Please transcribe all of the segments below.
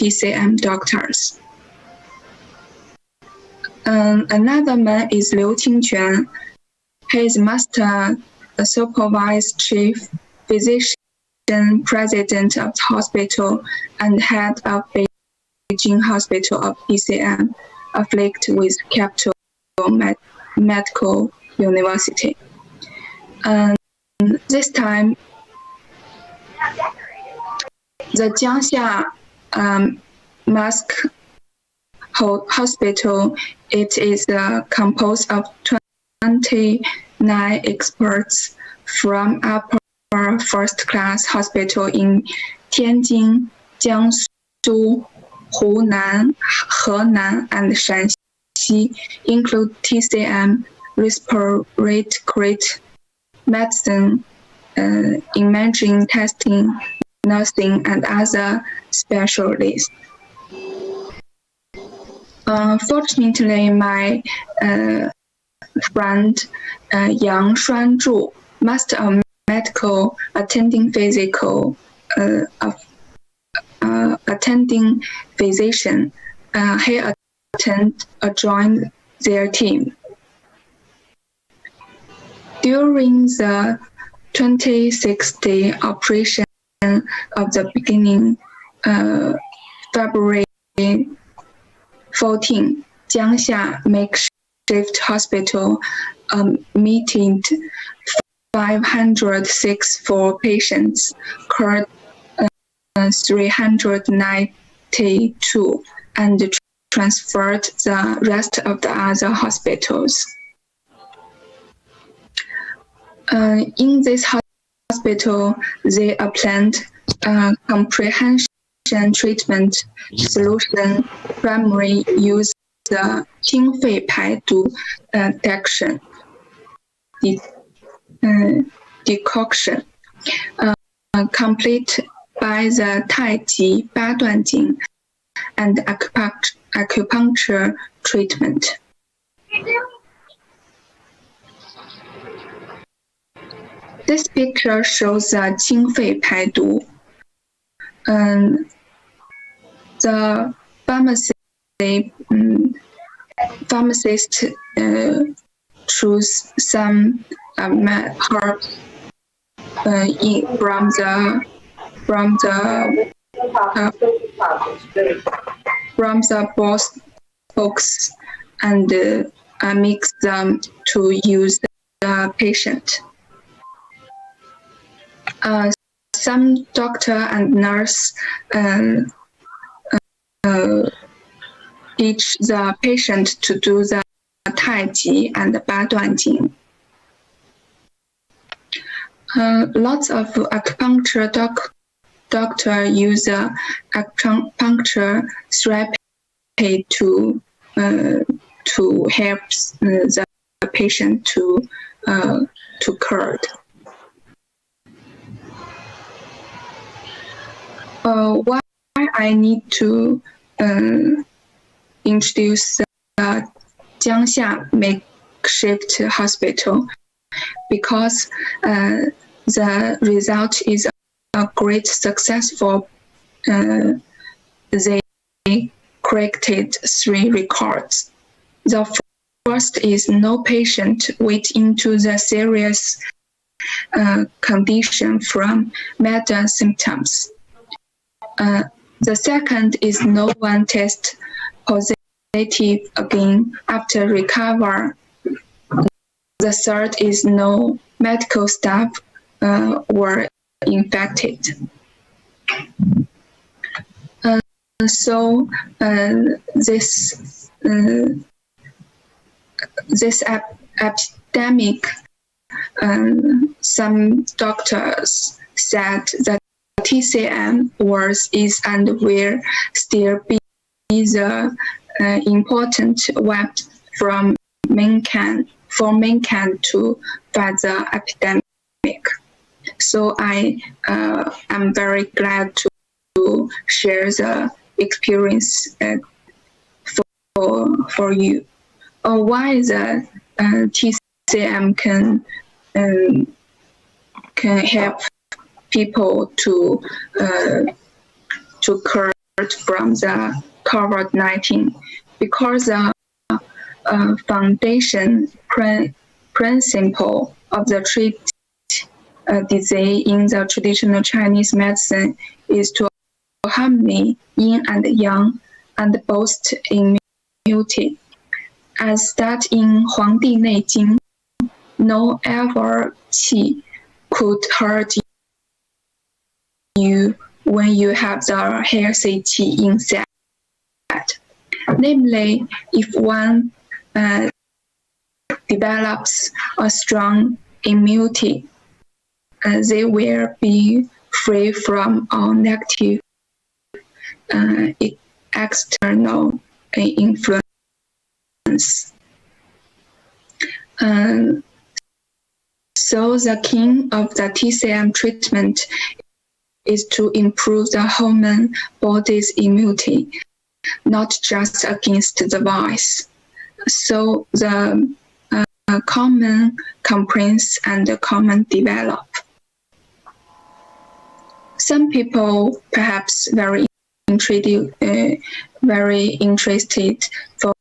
TCM doctors. Another man is Liu Qingquan. He is master supervised chief physician, president of the hospital, and head of Beijing Hospital of TCM, affiliated with Capital Medical University. This time, the Jiangxia Mask Hospital, it is composed of 29 experts from upper first-class hospital in Tianjin, Jiangsu, Hunan, Henan, and Shanxi, include TCM, respiratory medicine, imaging testing, nursing, and other specialists. Fortunately, my friend Yang Shuanzhu, master of medical, attending physician, he joined their team. During the 26-day operation of the beginning, February 14, Jiangxia Makeshift Hospital admitted 564 patients, cured 392, and transferred the rest of the other hospitals. In this hospital, they applied comprehension treatment solution, primarily use the 清肺排毒 decoction, complete by the 太极八段锦 and acupuncture treatment. This picture shows the 清肺排毒. The pharmacist choose some herbs from the box and mix them to use the patient. Some doctor and nurse teach the patient to do the 太极 and 八段锦. Lots of acupuncture doctor use acupuncture therapy to help the patient to cured. Why I need to introduce the Jiangxia Makeshift Hospital? Because the result is a great successful. They corrected 3 records. The first is no patient went into the serious condition from mild symptoms. The second is no one test positive again after recover. The third is no medical staff were infected. So this epidemic, some doctors said that TCM is and will still be the important weapon for mankind to fight the epidemic. So I am very glad to share the experience for you. Why the TCM can help people to cure from the COVID-19 because the foundation principle of the treat disease in the traditional Chinese medicine is to harmony yin and yang and boost immunity. As that in 黄帝内经, no ever qi could hurt you when you have the healthy qi inside. Namely, if one develops a strong immunity, they will be free from all negative external influence. So the key of the TCM treatment is to improve the human body's immunity, not just against the virus. So the common complaints and common develop. Some people perhaps very interested for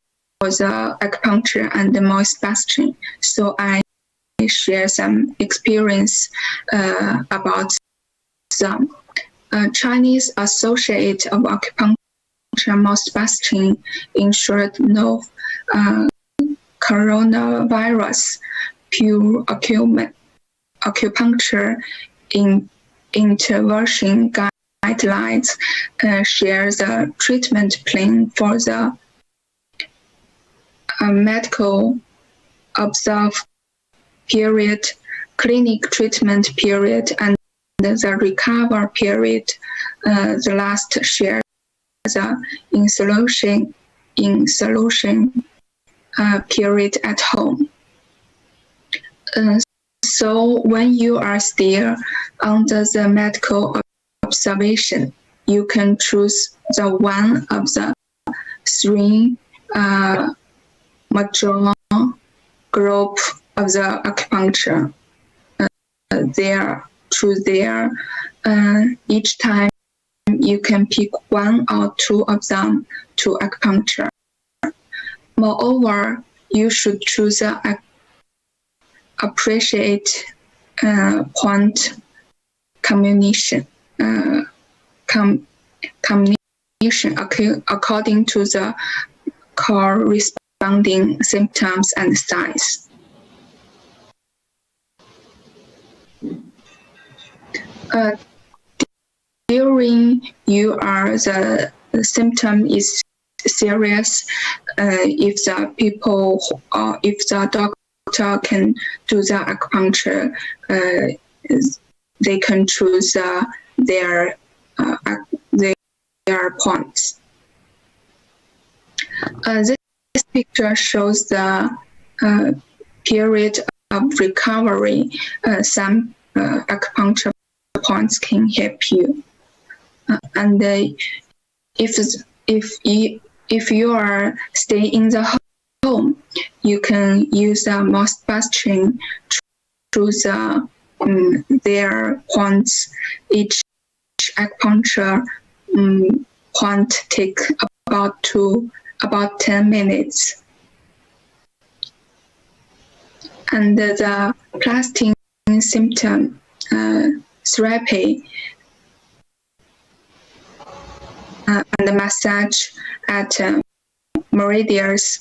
the acupuncture and the massage. So I share some experience about them. Chinese Associate of Acupuncture Massage ensured no coronavirus pure acupuncture intervention guidelines share the treatment plan for the medical observe period, clinic treatment period, and the recover period. The last share the in solution period at home. So when you are still under the medical observation, you can choose the one of the three major group of the acupuncture. Each time you can pick one or two of them to acupuncture. Moreover, you should choose appreciate point communication according to the corresponding symptoms and signs. During the symptom is serious, if the doctor can do the acupuncture, they can choose their points. This picture shows the period of recovery. Some acupuncture points can help you. And if you are staying in the home, you can use the massage to choose their points. Each acupuncture point take about 10 minutes. And the plastic symptom therapy and the massage at meridians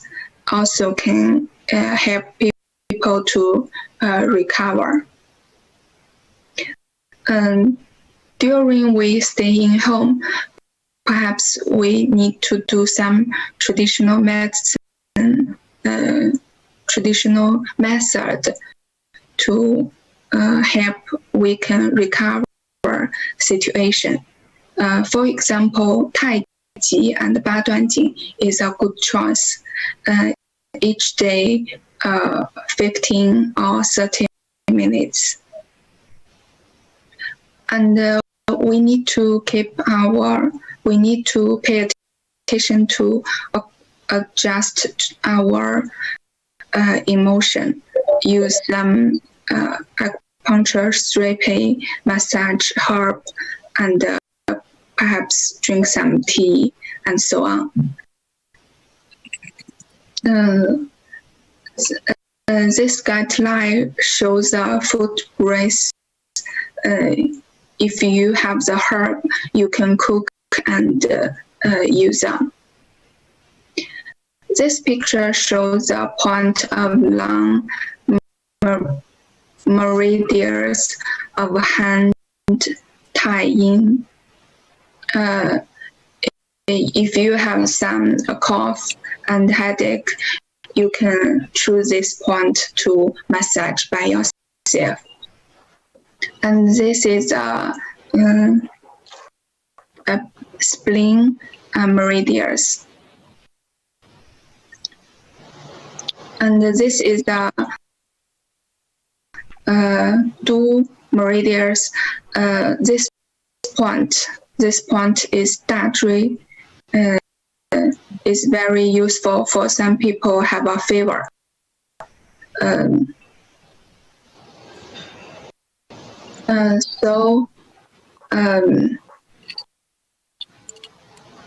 also can help people to recover. During we stay in home, perhaps we need to do some traditional medicine, traditional method to help we can recover situation. For example, Tai Chi and 八段锦 is a good choice. Each day, 15 or 30 minutes. And we need to pay attention to adjust our emotion. Use some acupuncture, therapy, massage, herb, and perhaps drink some tea, and so on. This guideline shows the food breaks. If you have the herb, you can cook and use them. This picture shows the point of long meridians of hand tie-in. If you have some cough and headache, you can choose this point to massage by yourself. And this is a spleen meridians. And this is the two meridians. This point is Dazhui. Is very useful for some people have a fever.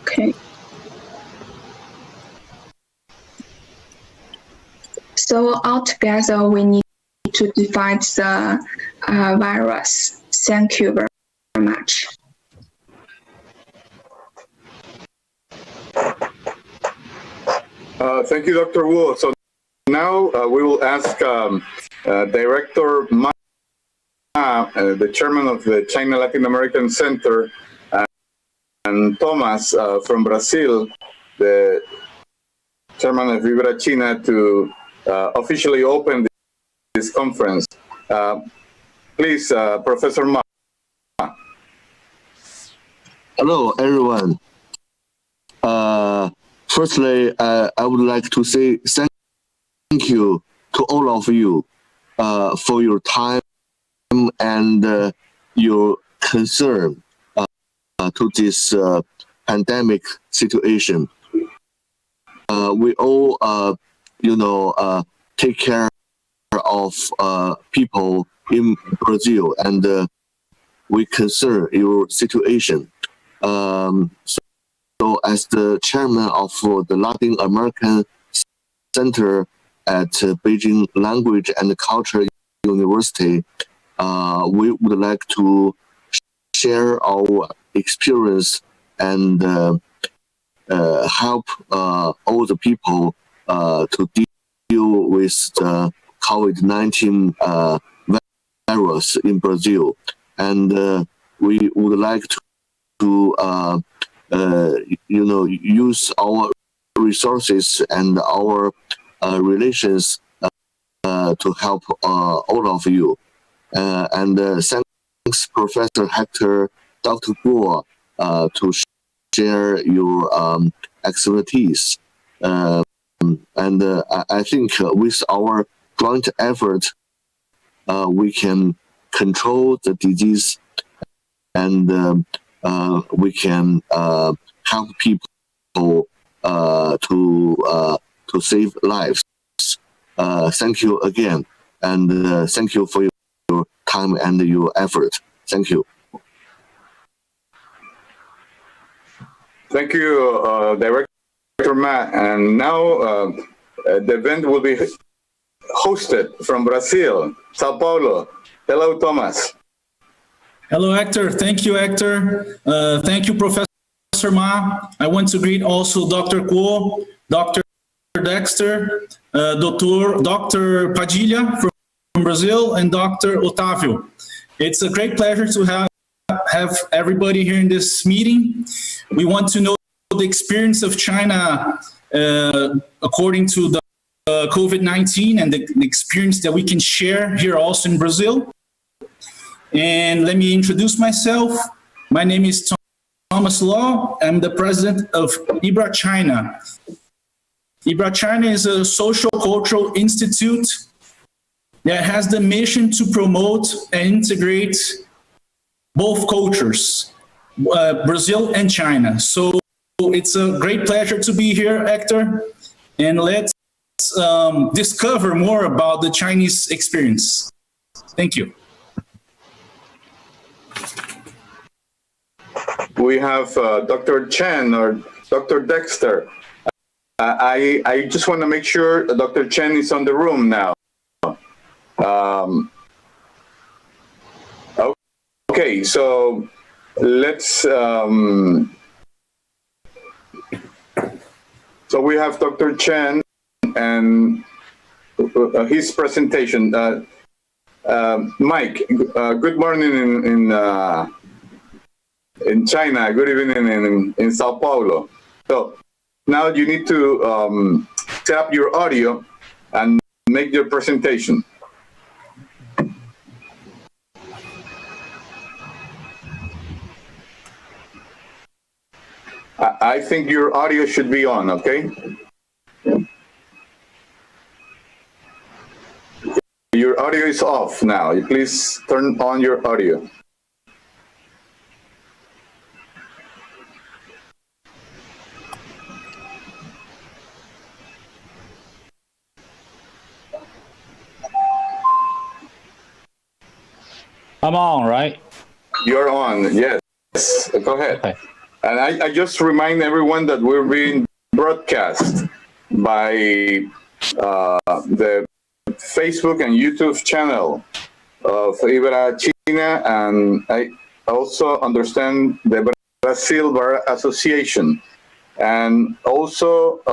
Okay. So altogether, we need to divide the virus. Thank you very much. Thank you, Dr. Wu. So now we will ask Director Ma, the chairman of the China Latin American Center, and Thomas from Brazil, the chairman of IBRACHINA, to officially open this conference. Please, Professor Ma. Hello, everyone. Firstly, I would like to say thank you to all of you for your time and your concern to this pandemic situation. We all, take care of people in Brazil, and we concern your situation. So as the chairman of the Latin American Center at Beijing Language and Culture University, we would like to share our experience and help all the people to deal with the COVID-19 virus in Brazil. And we would like to use our resources and our relations to help all of you. And thanks, Professor Hector, Dr. Guo, to share your expertise. And I think with our joint effort, we can control the disease, and we can help people to save lives. Thank you again, and thank you for your time and your effort. Thank you. Thank you, Director Matt. And now the event will be hosted from Brazil, Sao Paulo. Hello, Thomas. Hello, Hector. Thank you, Hector. Thank you, Professor Ma. I want to greet also Dr. Kuo, Dr. Dexter, Dr. Padilha from Brazil, and Dr. Otávio. It's a great pleasure to have everybody here in this meeting. We want to know the experience of China according to the COVID-19 and the experience that we can share here also in Brazil. And let me introduce myself. My name is Thomas Law. I'm the president of IBRACHINA. IBRACHINA is a social cultural institute that has the mission to promote and integrate both cultures, Brazil and China. So it's a great pleasure to be here, Hector, and let's discover more about the Chinese experience. Thank you. we have Dr. Chen or Dr. Dexter. I just want to make sure Dr. Chen is on the room now. Okay, so let's. So we have Dr. Chen and his presentation. Mike, good morning in China. Good evening in Sao Paulo. So now you need to set up your audio and make your presentation. I think your audio should be on, okay? Your audio is off now. Please turn on your audio. I'm on, right? You're on, yes. Go ahead. Okay. And I just remind everyone that we're being broadcast by the Facebook and YouTube channel of IBRACHINA, and I also understand the Brazil Bar Association. And also,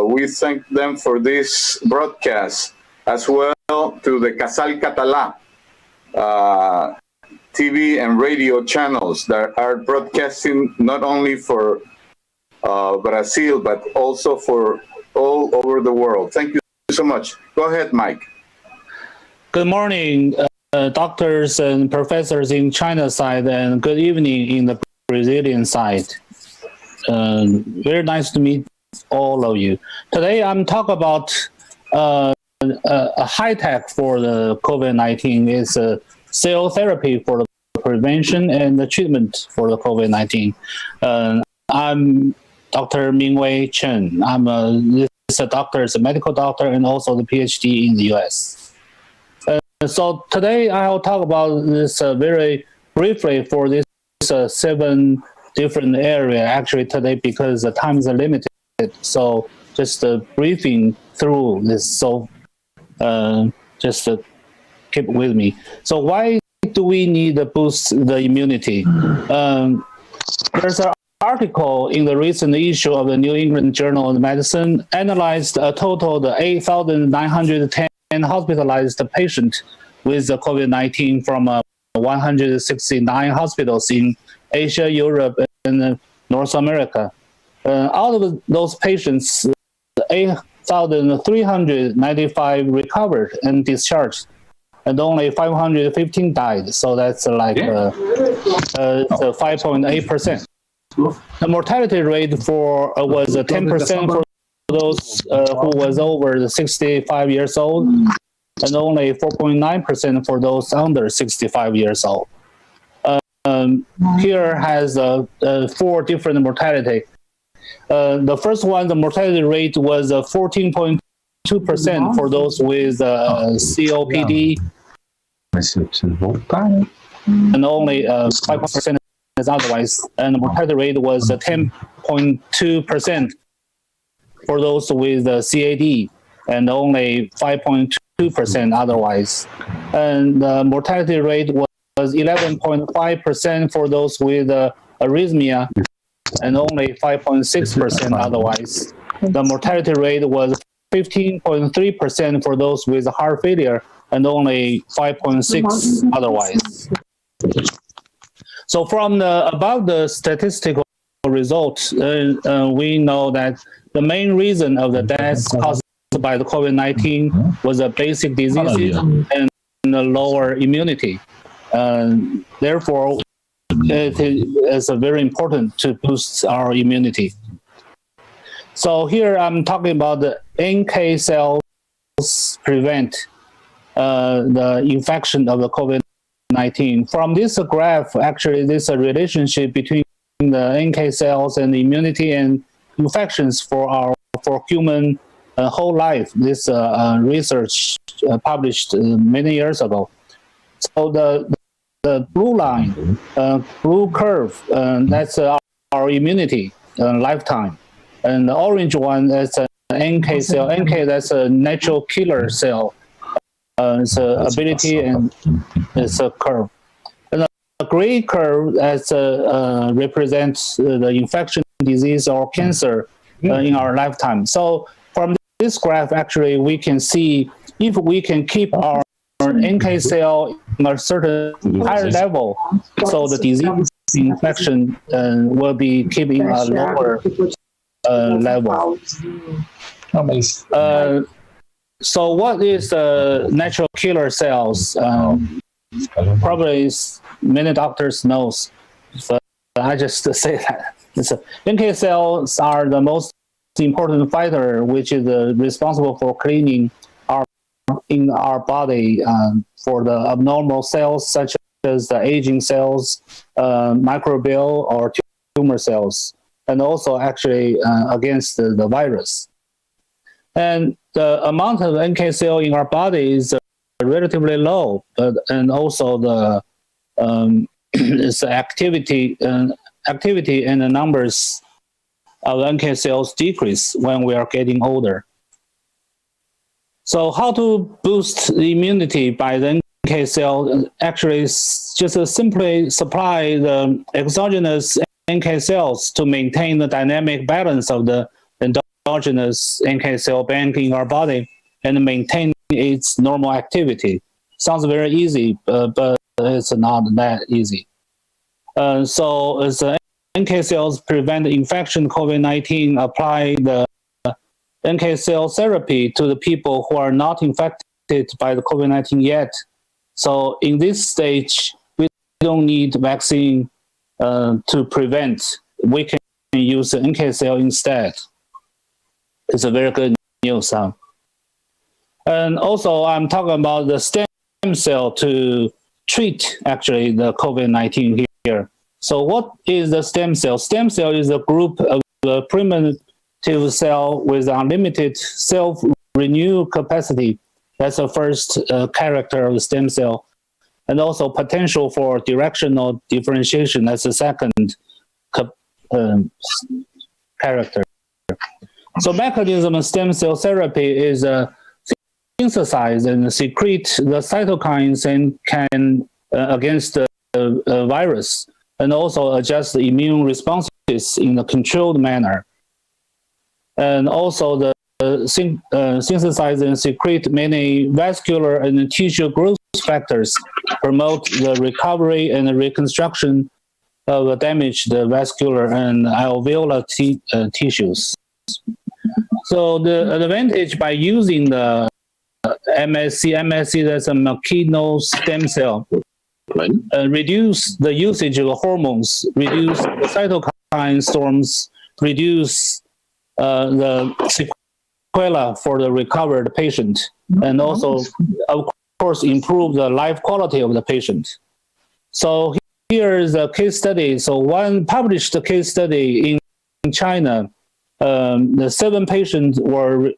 we thank them for this broadcast, as well to the Casal Català TV and radio channels that are broadcasting not only for Brazil, but also for all over the world. Thank you so much. Go ahead, Mike. Good morning, doctors and professors in China side, and good evening in the Brazilian side. Very nice to meet all of you. Today I'm talking about a high tech for the COVID-19 is cell therapy for the prevention and the treatment for the COVID-19. I'm Dr. Mingwei Chen. I'm a doctor, a medical doctor, and also the PhD in the US. So today I'll talk about this very briefly for this 7 different area actually today, because the time is limited. So just briefing through this. So just keep with me. So why do we need to boost the immunity? There's an article in the recent issue of the New England Journal of Medicine analyzed a total of 8,910 hospitalized patients with the COVID-19 from 169 hospitals in Asia, Europe, and North America. Out of those patients, 8,395 recovered and discharged, and only 515 died. So that's like 5.8%. The mortality rate for was 10% for those who was over 65 years old, and only 4.9% for those under 65 years old. Here has 4 different mortality. The first one, the mortality rate was 14.2% for those with COPD, and only 5% is otherwise. And the mortality rate was 10.2% for those with CAD, and only 5.2% otherwise. And the mortality rate was 11.5% for those with arrhythmia, and only 5.6% otherwise. The mortality rate was 15.3% for those with heart failure, and only 5.6% otherwise. So from the above the statistical results, we know that the main reason of the deaths caused by the COVID-19 was a basic diseases and a lower immunity. Therefore, it is very important to boost our immunity. So here I'm talking about the NK cells prevent the infection of the COVID-19. From this graph, actually, there's a relationship between the NK cells and the immunity and infections for human whole life. This research published many years ago. So the the blue line, blue curve, that's our immunity lifetime. And the orange one, that's an NK cell. NK, that's a natural killer cell. It's an ability and it's a curve. And the gray curve that's represents the infection, disease, or cancer in our lifetime. So from this graph, actually, we can see if we can keep our NK cell in a certain higher level, so the disease infection will be keeping a lower level. So what is the natural killer cells? Probably many doctors knows, but I just say that. NK cells are the most important fighter, which is responsible for cleaning in our body for the abnormal cells, such as the aging cells, microbial or tumor cells, and also actually against the virus. And the amount of NK cell in our body is relatively low, and also the its activity and the numbers of NK cells decrease when we are getting older. So how to boost the immunity by the NK cell? Actually, just simply supply the exogenous NK cells to maintain the dynamic balance of the endogenous NK cell bank in our body and maintain its normal activity. Sounds very easy, but it's not that easy. So as NK cells prevent infection COVID-19, apply the NK cell therapy to the people who are not infected by the COVID-19 yet. So in this stage, we don't need vaccine to prevent. We can use the NK cell instead. It's a very good news. And also, I'm talking about the stem cell to treat actually the COVID-19 here. So what is the stem cell? Stem cell is a group of the primitive cell with unlimited self-renew capacity. That's the first character of the stem cell. And also potential for directional differentiation. That's the second character. So mechanism of stem cell therapy is synthesize and secrete the cytokines and can against the virus, and also adjust the immune responses in a controlled manner. And also the synthesize and secrete many vascular and tissue growth factors, promote the recovery and the reconstruction of damaged vascular and alveolar tissues. So the advantage by using the MSC, that's a maquino stem cell, reduce the usage of hormones, reduce the cytokine storms, reduce the sequela for the recovered patient, and also, of course, improve the life quality of the patient. So here is a case study. So one published case study in China. The 7 patients were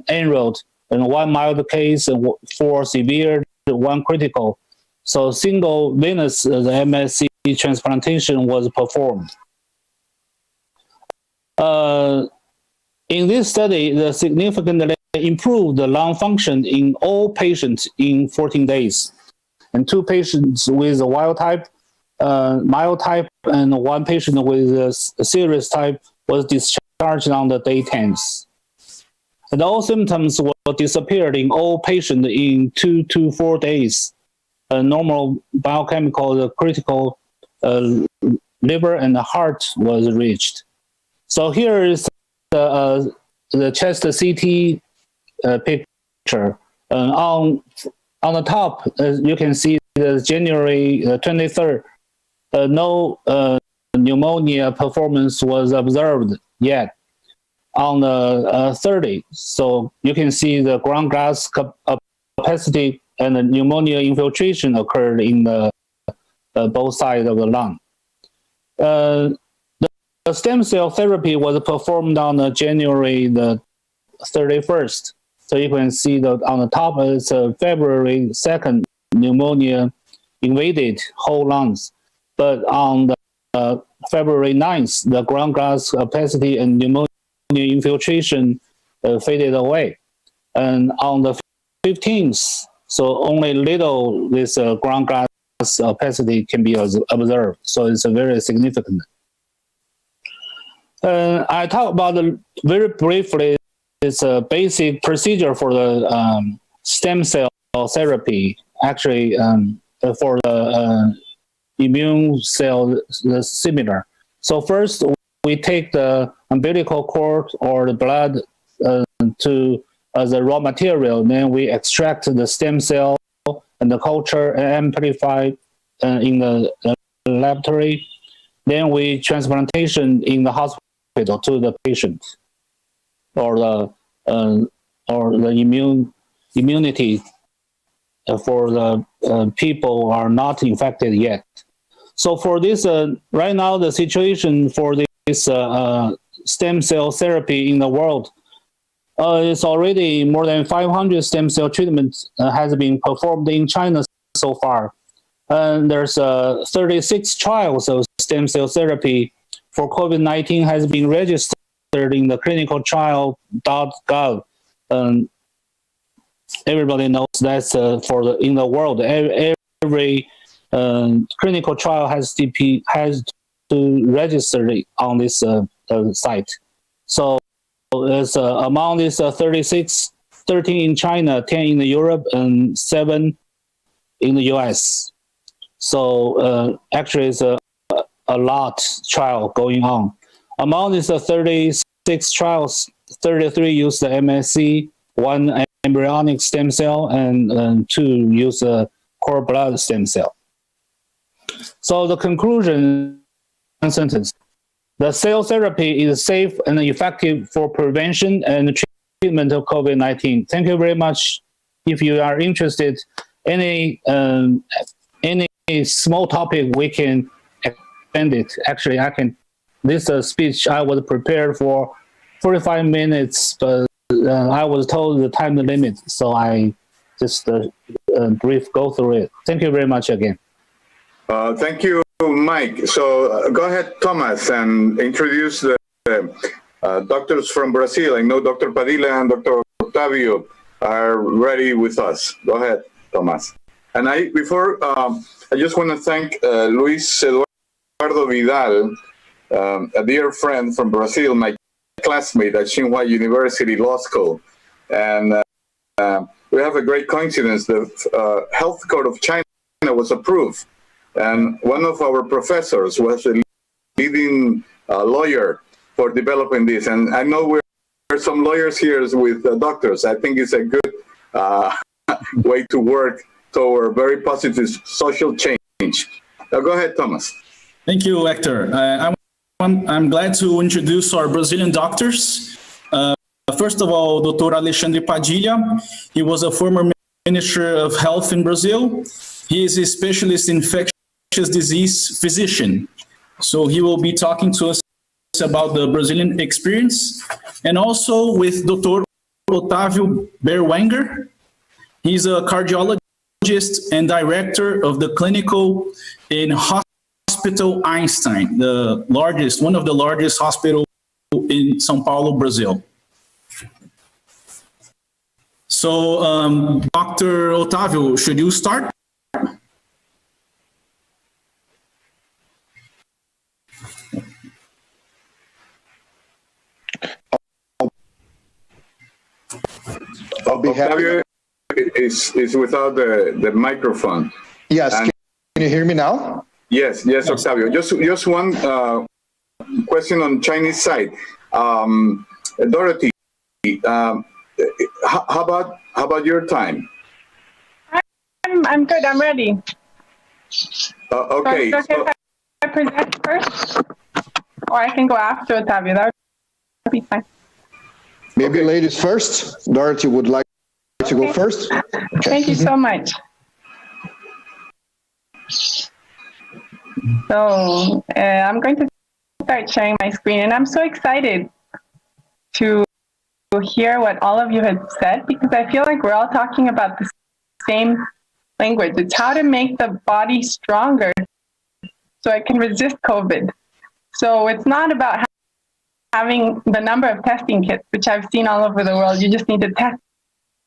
enrolled in 1 mild case, 4 severe, 1 critical. So single venous the MSC transplantation was performed. In this study, the significantly improved the lung function in all patients in 14 days. And 2 patients with a wild type, mild type, and 1 patient with a serious type was discharged on the day 10th. And all symptoms were disappeared in all patients in 2 to 4 days. A normal biochemical, the critical liver and the heart was reached. So here is the chest CT picture. On the top, you can see the January 23rd, no pneumonia performance was observed yet. On the 30th, so you can see the ground glass capacity and the pneumonia infiltration occurred in the both sides of the lung. The stem cell therapy was performed on January the 31st. So you can see that on the top is February 2nd pneumonia invaded whole lungs. But on the February 9th, the ground glass opacity and pneumonia infiltration faded away. And on the 15th, so only little this ground glass opacity can be observed. So it's a very significant. I talk about very briefly this basic procedure for the stem cell therapy, actually for the immune cell similar. So first we take the umbilical cord or the blood as a raw material, then we extract the stem cell and the culture and amplify in the laboratory. Then we transplantation in the hospital to the patient or the immunity for the people who are not infected yet. So for this, right now the situation for this stem cell therapy in the world, it's already more than 500 stem cell treatments has been performed in China so far. And there's 36 trials of stem cell therapy for COVID-19 has been registered in the clinicaltrial.gov. Everybody knows that's in the world. Every clinical trial has to register on this site. So it's among these 36, 13 in China, 10 in Europe, and 7 in the US. So actually it's a lot trial going on. Among these 36 trials, 33 use the MSC, 1 embryonic stem cell, and 2 use a cord blood stem cell. So the conclusion sentence: the cell therapy is safe and effective for prevention and treatment of COVID-19. Thank you very much. If you are interested, any small topic we can expand it. Actually, I can. This speech I was prepared for 45 minutes, but I was told the time limit, so I just brief go through it. Thank you very much again. Thank you, Mike. So go ahead, Thomas, and introduce the doctors from Brazil. I know Dr. Padilla and Dr. Octavio are ready with us. Go ahead, Thomas. And I just want to thank Luis Eduardo Vidal, a dear friend from Brazil, my classmate at Tsinghua University Law School. And we have a great coincidence. The Health Code of China was approved. And one of our professors was a leading lawyer for developing this. And I know we're some lawyers here with doctors. I think it's a good way to work toward very positive social change. Now go ahead, Thomas. Thank you, Hector. I'm glad to introduce our Brazilian doctors. First of all, Dr. Alexandre Padilha. He was a former Minister of Health in Brazil. He is a specialist in infectious disease physician. So he will be talking to us about the Brazilian experience. And also with Dr. Otávio Berwanger. He's a cardiologist and director of the clinical in Hospital Einstein, one of the largest hospitals in São Paulo, Brazil. So, Dr. Otávio, should you start? Octavio is without the microphone. Yes, can you hear me now? Yes, Octavio. Just one question on Chinese side. Dorothy, how about your time? I'm good. I'm ready. Okay. So if I present first, or I can go after Otávio. That would be fine. Maybe ladies first. Dorothy would like to go first. Okay. Thank you so much. So I'm going to start sharing my screen, and I'm so excited to hear what all of you have said, because I feel like we're all talking about the same language. It's how to make the body stronger so it can resist COVID. So it's not about having the number of testing kits, which I've seen all over the world. You just need to test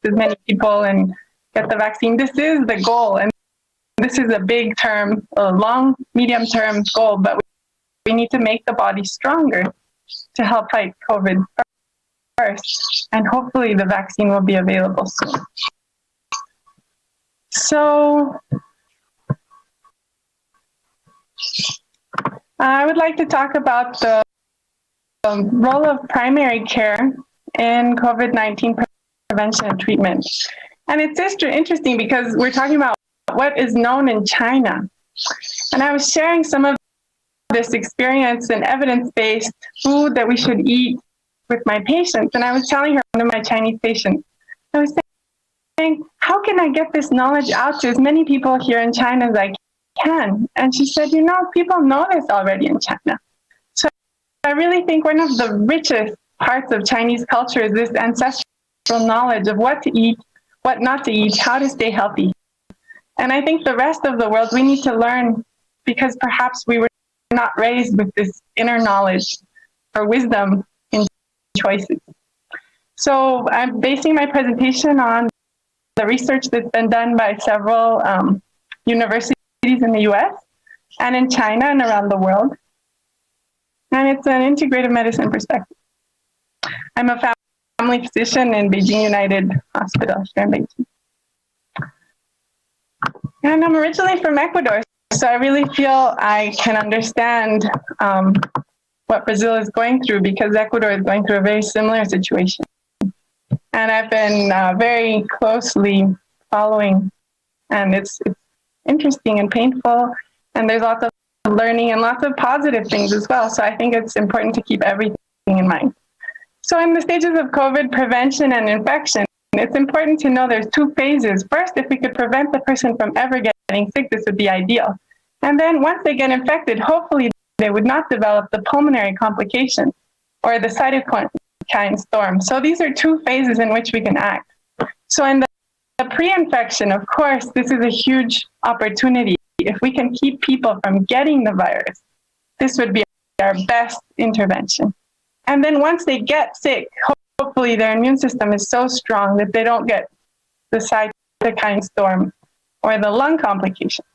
as many people and get the vaccine. This is the goal, and this is a big term, a long, medium-term goal, but we need to make the body stronger to help fight COVID first, and hopefully the vaccine will be available soon. So I would like to talk about the role of primary care in COVID-19 prevention and treatment. And it's just interesting because we're talking about what is known in China. And I was sharing some of this experience and evidence-based food that we should eat with my patients. And I was telling her, one of my Chinese patients, I was saying, how can I get this knowledge out to as many people here in China as I can? And she said, you know, people know this already in China. So I really think one of the richest parts of Chinese culture is this ancestral knowledge of what to eat, what not to eat, how to stay healthy. And I think the rest of the world, we need to learn, because perhaps we were not raised with this inner knowledge or wisdom in choices. So I'm basing my presentation on the research that's been done by several universities in the US and in China and around the world. And it's an integrative medicine perspective. I'm a family physician in Beijing United Hospital here in Beijing. And I'm originally from Ecuador, so I really feel I can understand what Brazil is going through, because Ecuador is going through a very similar situation. And I've been very closely following, and it's interesting and painful, and there's lots of learning and lots of positive things as well. So I think it's important to keep everything in mind. So in the stages of COVID prevention and infection, it's important to know there's two phases. First, if we could prevent the person from ever getting sick, this would be ideal. And then once they get infected, hopefully they would not develop the pulmonary complications or the cytokine storm. So these are two phases in which we can act. So in the pre-infection, of course, this is a huge opportunity. If we can keep people from getting the virus, this would be our best intervention. And then once they get sick, hopefully their immune system is so strong that they don't get the cytokine storm or the lung complication.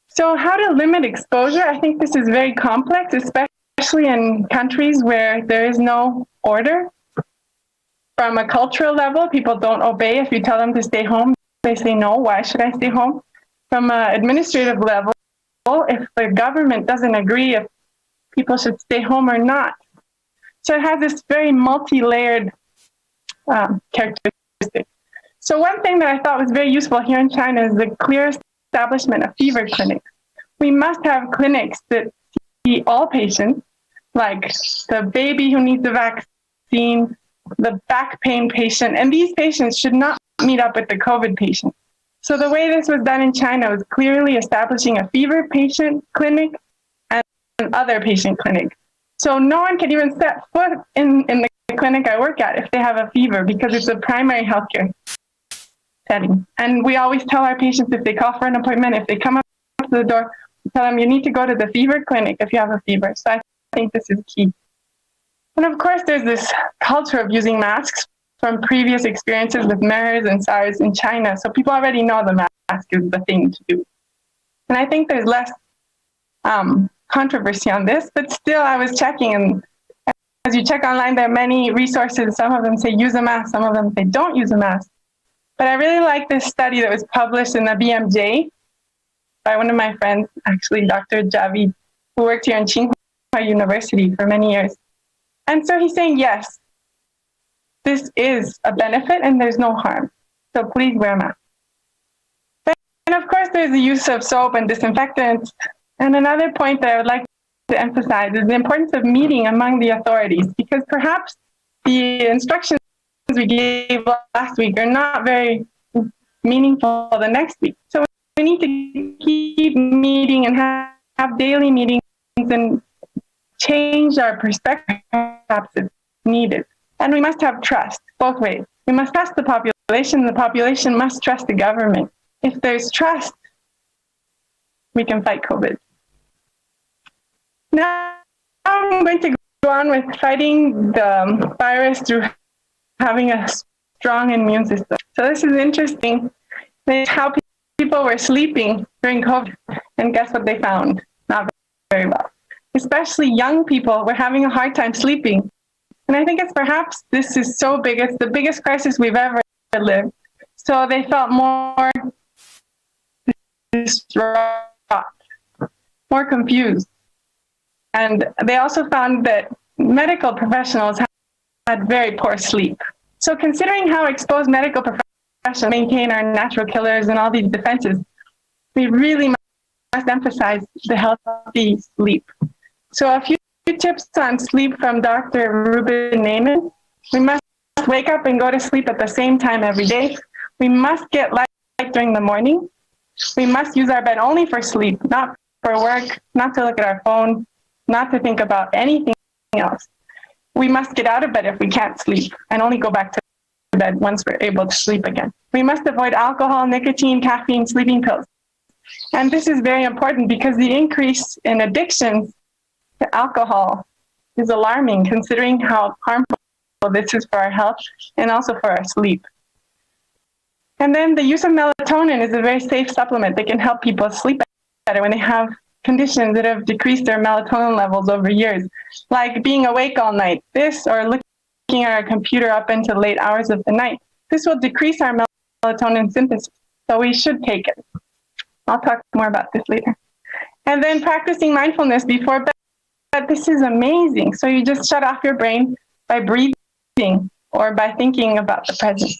So how to limit exposure? I think this is very complex, especially in countries where there is no order. From a cultural level, people don't obey. If you tell them to stay home, they say, no, why should I stay home? From an administrative level, if the government doesn't agree if people should stay home or not. So it has this very multi-layered characteristic. So one thing that I thought was very useful here in China is the clear establishment of fever clinics. We must have clinics that see all patients, like the baby who needs the vaccine, the back pain patient, and these patients should not meet up with the COVID patient. So the way this was done in China was clearly establishing a fever patient clinic and an other patient clinic. So no one can even set foot in the clinic I work at if they have a fever, because it's a primary healthcare setting. And we always tell our patients, if they call for an appointment, if they come up to the door, we tell them you need to go to the fever clinic if you have a fever. So I think this is key. And of course, there's this culture of using masks from previous experiences with MERS and SARS in China. So people already know the mask is the thing to do. And I think there's less controversy on this, but still I was checking, and as you check online, there are many resources. Some of them say use a mask, some of them say don't use a mask. But I really like this study that was published in the BMJ by one of my friends, actually Dr. Javid, who worked here in Tsinghua University for many years. And so he's saying, yes, this is a benefit and there's no harm. So please wear a mask. And of course, there's the use of soap and disinfectants. And another point that I would like to emphasize is the importance of meeting among the authorities, because perhaps the instructions we gave last week are not very meaningful the next week. So we need to keep meeting and have daily meetings and change our perspective perhaps if needed. And we must have trust both ways. We must trust the population the population must trust the government. If there's trust, we can fight COVID. Now I'm going to go on with fighting the virus through having a strong immune system. So this is interesting. This is how people were sleeping during COVID, and guess what they found? Not very well. Especially young people were having a hard time sleeping. And I think it's perhaps this is so big, it's the biggest crisis we've ever lived. So they felt more distraught, more confused. And they also found that medical professionals had very poor sleep. So considering how exposed medical professionals maintain our natural killers and all these defenses, we really must emphasize the healthy sleep. So a few tips on sleep from Dr. Ruben Naiman. We must wake up and go to sleep at the same time every day. We must get light during the morning. We must use our bed only for sleep, not for work, not to look at our phone, not to think about anything else. We must get out of bed if we can't sleep and only go back to bed once we're able to sleep again. We must avoid alcohol, nicotine, caffeine, sleeping pills. And this is very important because the increase in addictions to alcohol is alarming, considering how harmful this is for our health and also for our sleep. And then the use of melatonin is a very safe supplement that can help people sleep better when they have conditions that have decreased their melatonin levels over years, like being awake all night, this, or looking at our computer up into late hours of the night. This will decrease our melatonin synthesis, so we should take it. I'll talk more about this later. And then practicing mindfulness before bed. This is amazing. So you just shut off your brain by breathing or by thinking about the present.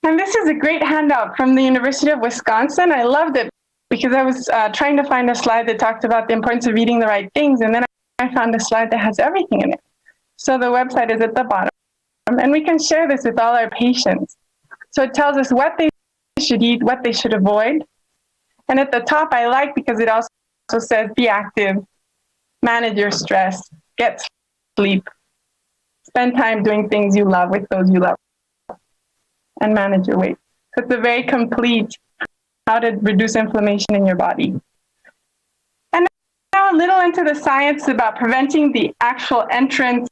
And this is a great handout from the University of Wisconsin. I loved it because I was trying to find a slide that talked about the importance of eating the right things, and then I found a slide that has everything in it. So the website is at the bottom, and we can share this with all our patients. So it tells us what they should eat, what they should avoid. And at the top, I like because it also says be active, manage your stress, get sleep, spend time doing things you love with those you love, and manage your weight. So it's a very complete how to reduce inflammation in your body. And now a little into the science about preventing the actual entrance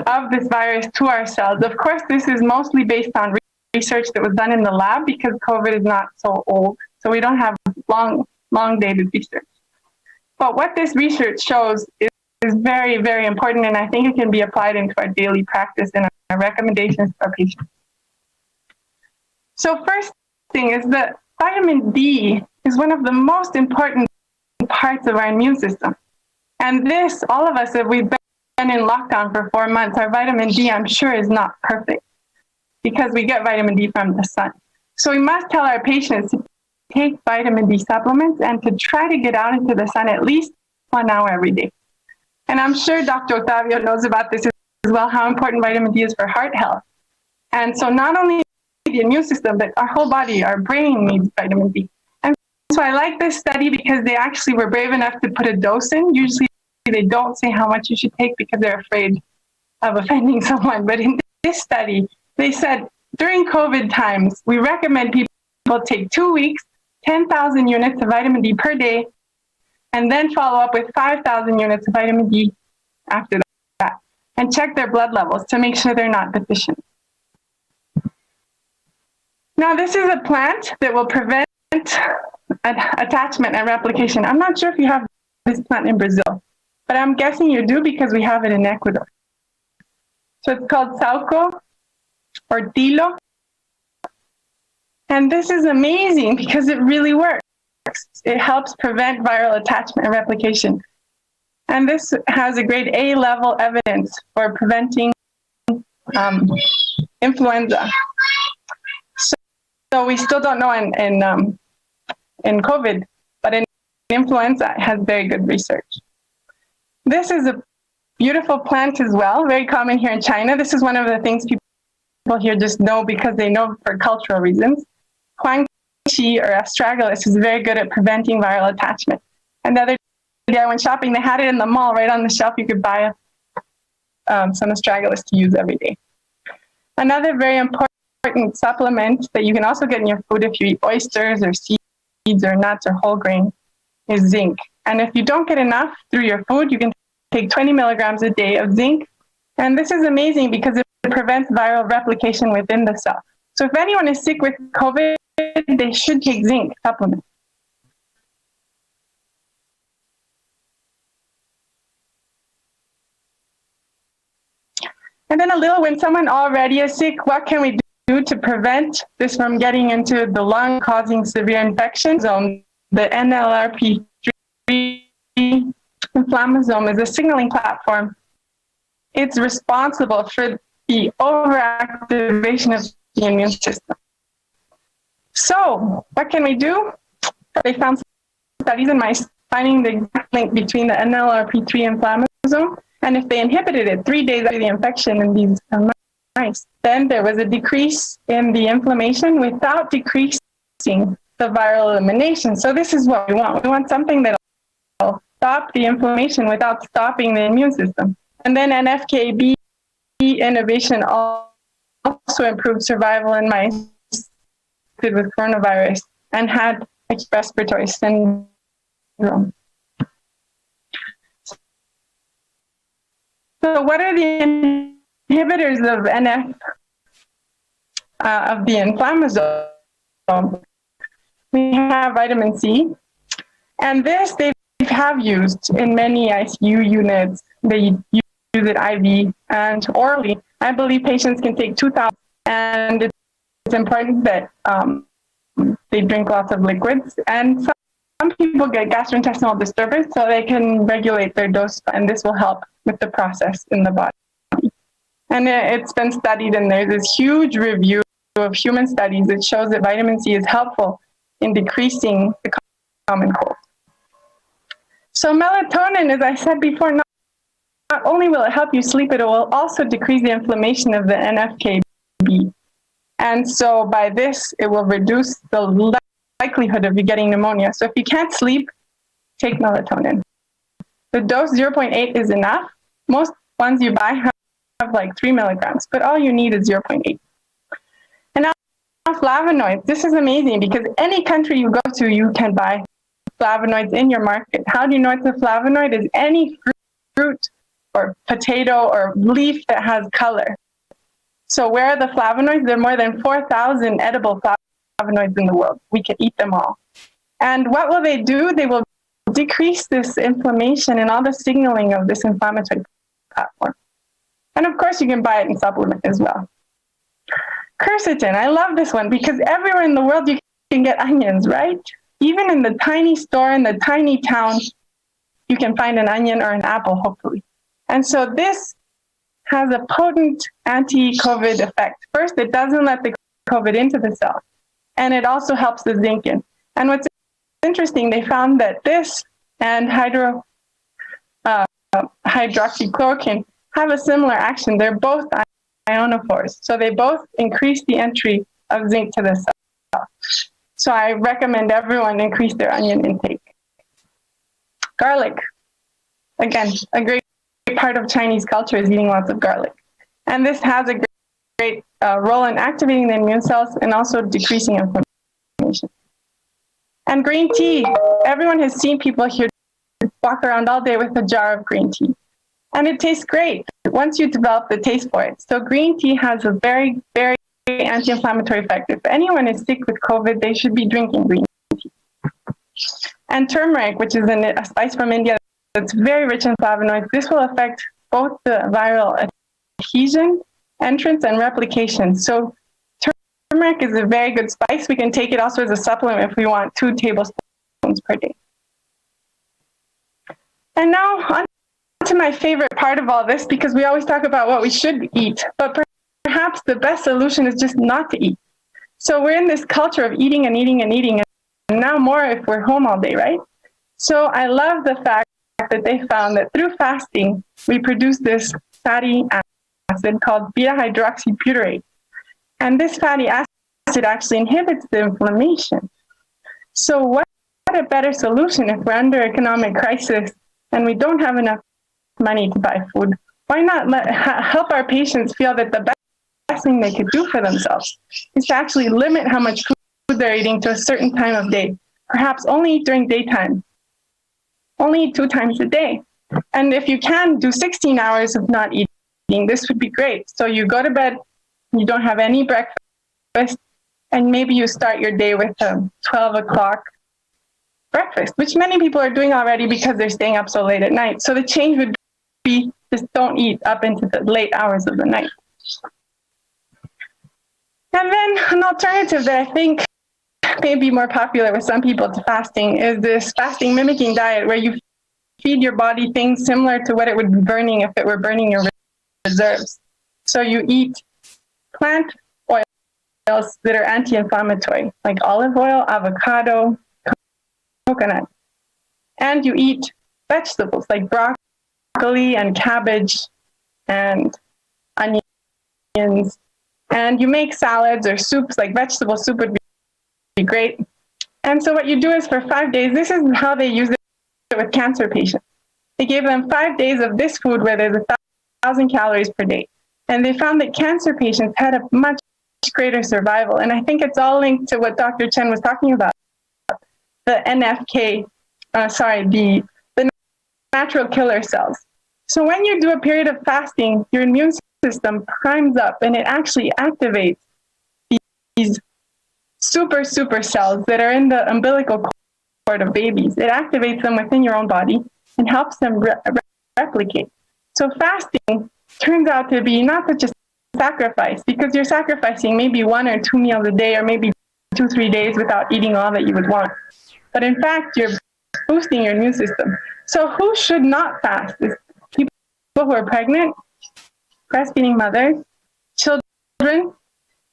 of this virus to our cells. Of course, this is mostly based on research that was done in the lab because COVID is not so old. So we don't have long dated research. But what this research shows is very, very important, and I think it can be applied into our daily practice and our recommendations for our patients. So first thing is that vitamin D is one of the most important parts of our immune system. And this, all of us, if we've been in lockdown for 4 months, our vitamin D, I'm sure, is not perfect because we get vitamin D from the sun. So we must tell our patients to take vitamin D supplements and to try to get out into the sun at least 1 hour every day. And I'm sure Dr. Octavio knows about this as well, how important vitamin D is for heart health. And so not only the immune system, but our whole body, our brain needs vitamin D. And so I like this study because they actually were brave enough to put a dose in. Usually they don't say how much you should take because they're afraid of offending someone. But in this study, they said during COVID times, we recommend people take 2 weeks, 10,000 units of vitamin D per day, and then follow up with 5,000 units of vitamin D after that, and check their blood levels to make sure they're not deficient. Now, this is a plant that will prevent attachment and replication. I'm not sure if you have this plant in Brazil, but I'm guessing you do because we have it in Ecuador. So it's called sauco or tilo. And this is amazing because it really works. It helps prevent viral attachment and replication. And this has a grade A level evidence for preventing influenza. So we still don't know in COVID, but in influenza it has very good research. This is a beautiful plant as well, very common here in China. This is one of the things people here just know because they know for cultural reasons. Huang Qi or astragalus is very good at preventing viral attachment. And the other day I went shopping, they had it in the mall right on the shelf. You could buy some astragalus to use every day. Another very important supplement that you can also get in your food if you eat oysters or seeds or nuts or whole grain is zinc. And if you don't get enough through your food, you can take 20 milligrams a day of zinc. And this is amazing because it prevents viral replication within the cell. So if anyone is sick with COVID, they should take zinc supplement. And then a little, when someone already is sick, what can we do to prevent this from getting into the lung causing severe infection zone? The NLRP3 inflammasome is a signaling platform. It's responsible for the overactivation of the immune system. So what can we do? They found studies in mice finding the exact link between the NLRP3 inflammasome, and if they inhibited it 3 days after the infection in these mice, then there was a decrease in the inflammation without decreasing the viral elimination. So this is what we want. We want something that will stop the inflammation without stopping the immune system. And then NFKB inhibition also improved survival in mice with coronavirus and had respiratory syndrome. So what are the inhibitors of NF, of the inflammasome? We have vitamin C, and this they have used in many ICU units. They use it IV and orally. I believe patients can take 2,000, and it's important that they drink lots of liquids. And some people get gastrointestinal disturbance, so they can regulate their dose, and this will help with the process in the body. And it's been studied, and there's this huge review of human studies that shows that vitamin C is helpful in decreasing the common cold. So melatonin, as I said before, not only will it help you sleep, it will also decrease the inflammation of the NFKB. And so by this, it will reduce the likelihood of you getting pneumonia. So if you can't sleep, take melatonin. The dose 0.8 is enough. Most ones you buy have like 3 milligrams, but all you need is 0.8. And now flavonoids. This is amazing because any country you go to, you can buy flavonoids in your market. How do you know it's a flavonoid? Is any fruit or potato or leaf that has color. So where are the flavonoids? There are more than 4,000 edible flavonoids in the world. We can eat them all. And what will they do? They will decrease this inflammation and all the signaling of this inflammatory platform. And of course, you can buy it in supplement as well. Quercetin, I love this one because everywhere in the world you can get onions, right? Even in the tiny store in the tiny town, you can find an onion or an apple, hopefully. And so this has a potent anti-COVID effect. First, it doesn't let the COVID into the cell, and it also helps the zinc in. And what's interesting, they found that this and hydroxychloroquine have a similar action. They're both ionophores, so they both increase the entry of zinc to the cell. So I recommend everyone increase their onion intake. Garlic, again, a great part of Chinese culture is eating lots of garlic. And this has a great role in activating the immune cells and also decreasing inflammation. And green tea, everyone has seen people here walk around all day with a jar of green tea. And it tastes great once you develop the taste for it. So green tea has a very, very anti-inflammatory effect. If anyone is sick with COVID, they should be drinking green tea. And turmeric, which is a spice from India that's very rich in flavonoids, this will affect both the viral adhesion, entrance, and replication. So turmeric is a very good spice. We can take it also as a supplement if we want 2 tablespoons per day. And now on to my favorite part of all this, because we always talk about what we should eat, but perhaps the best solution is just not to eat. So we're in this culture of eating and eating and eating, and now more if we're home all day, right? So I love the fact that they found that through fasting, we produce this fatty acid called beta-hydroxybutyrate. And this fatty acid actually inhibits the inflammation. So what a better solution if we're under economic crisis and we don't have enough money to buy food? Why not help our patients feel that the thing they could do for themselves is to actually limit how much food they're eating to a certain time of day. Perhaps only eat during daytime. Only eat 2 times a day. And if you can do 16 hours of not eating, this would be great. So you go to bed, you don't have any breakfast, and maybe you start your day with a 12 o'clock breakfast, which many people are doing already because they're staying up so late at night. So the change would be just don't eat up into the late hours of the night. And then an alternative that I think may be more popular with some people to fasting is this fasting mimicking diet, where you feed your body things similar to what it would be burning if it were burning your reserves. So you eat plant oils that are anti-inflammatory, like olive oil, avocado, coconut. And you eat vegetables like broccoli and cabbage and onions. And you make salads or soups, like vegetable soup would be great. And so what you do is for 5 days, this is how they use it with cancer patients. They gave them 5 days of this food where there's 1,000 calories per day. And they found that cancer patients had a much greater survival. And I think it's all linked to what Dr. Chen was talking about, the NFK, the natural killer cells. So when you do a period of fasting, your immune system primes up and it actually activates these super cells that are in the umbilical cord of babies. It activates them within your own body and helps them replicate. So fasting turns out to be not such a sacrifice, because you're sacrificing maybe 1 or 2 meals a day, or maybe 2-3 days without eating all that you would want. But in fact, you're boosting your immune system. So who should not fast? Is people who are pregnant, breastfeeding mothers, children,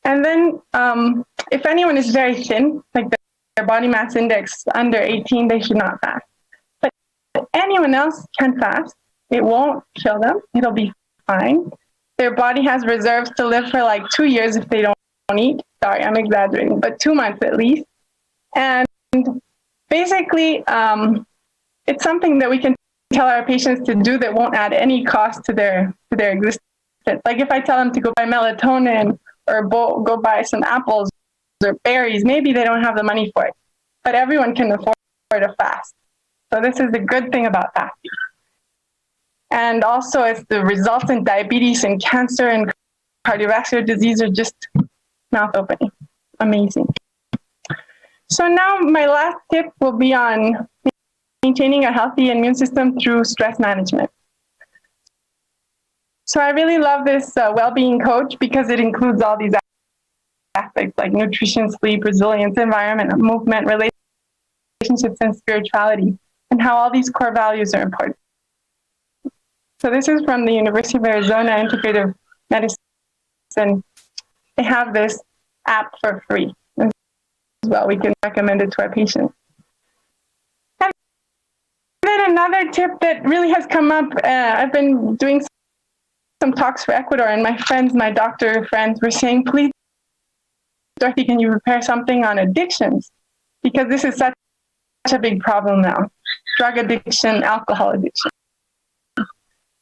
and then if anyone is very thin, like their body mass index under 18, they should not fast. But anyone else can fast. It won't kill them. It'll be fine. Their body has reserves to live for like 2 years if they don't eat. Sorry, I'm exaggerating, but 2 months at least. And basically, it's something that we can tell our patients to do that won't add any cost to their existence. Like if I tell them to go buy melatonin or go buy some apples or berries, maybe they don't have the money for it, but everyone can afford a fast. So this is the good thing about fasting. And also, it's the results in diabetes and cancer and cardiovascular disease are just mouth-opening. Amazing. So now my last tip will be on maintaining a healthy immune system through stress management. So I really love this well-being coach because it includes all these aspects like nutrition, sleep, resilience, environment, movement, relationships, and spirituality, and how all these core values are important. So this is from the University of Arizona Integrative Medicine. They have this app for free as well. We can recommend it to our patients. And then another tip that really has come up, I've been doing some talks for Ecuador, and my doctor friends were saying, please, Dorothy, can you prepare something on addictions? Because this is such a big problem now. Drug addiction, alcohol addiction.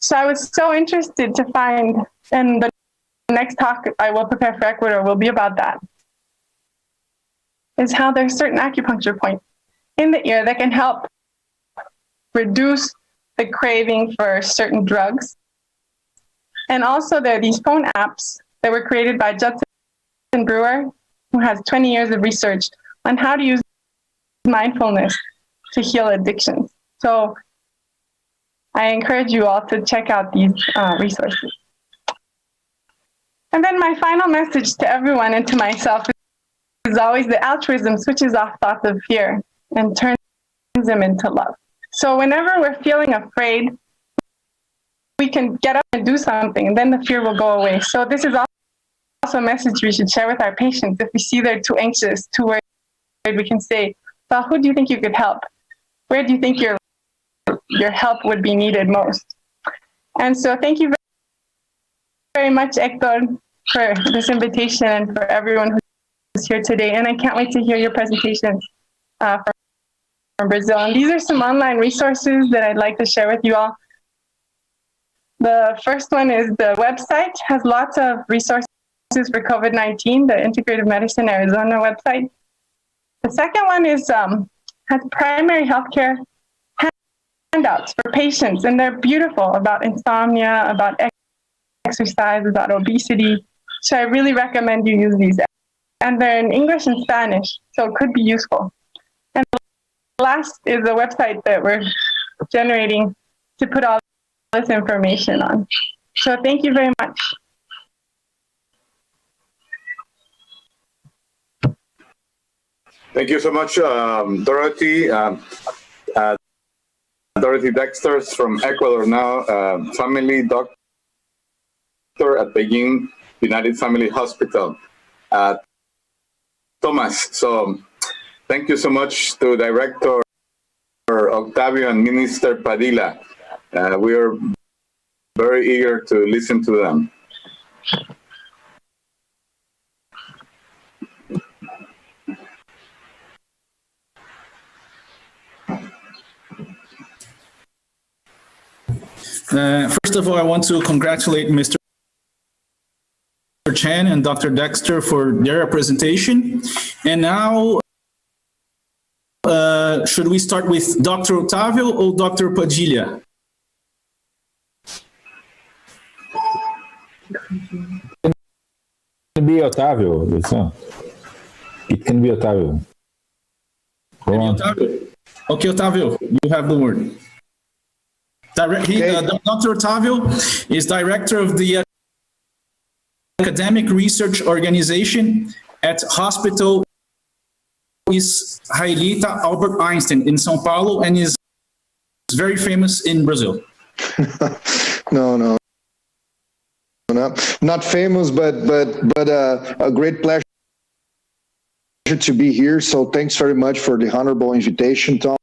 So I was so interested to find, and the next talk I will prepare for Ecuador will be about that, is how there's certain acupuncture points in the ear that can help reduce the craving for certain drugs. And also there are these phone apps that were created by Judson Brewer, who has 20 years of research on how to use mindfulness to heal addictions. So I encourage you all to check out these resources. And then my final message to everyone and to myself is always that altruism switches off thoughts of fear and turns them into love. So whenever we're feeling afraid, we can get up and do something, and then the fear will go away. So this is also a message we should share with our patients. If we see they're too anxious, too worried, we can say, well, who do you think you could help? Where do you think your help would be needed most? And so thank you very much, Hector, for this invitation and for everyone who's here today. And I can't wait to hear your presentations from Brazil. And these are some online resources that I'd like to share with you all. The first one is the website, has lots of resources for COVID-19, the Integrative Medicine Arizona website. The second one is has primary healthcare handouts for patients, and they're beautiful, about insomnia, about exercise, about obesity. So I really recommend you use these. And they're in English and Spanish, so it could be useful. And the last is a website that we're generating to put all this information on. So thank you very much. Thank you so much, Dorothy. Dorothy Dexter from Ecuador now, family doctor at Beijing United Family Hospital. Thomas, so thank you so much to Director Octavio and Minister Padilla. We are very eager to listen to them. First of all, I want to congratulate Mr. Chen and Dr. Dexter for their presentation. And now, should we start with Dr. Otávio or Dr. Padilla? It can be Otávio. It can be Otávio. Go on. Okay, Otávio, you have the word. Dr. Otávio is director of the Academic Research Organization at Hospital Israelita Albert Einstein in São Paulo, and is very famous in Brazil. No, not famous, but a great pleasure to be here. So thanks very much for the honorable invitation, Thomas.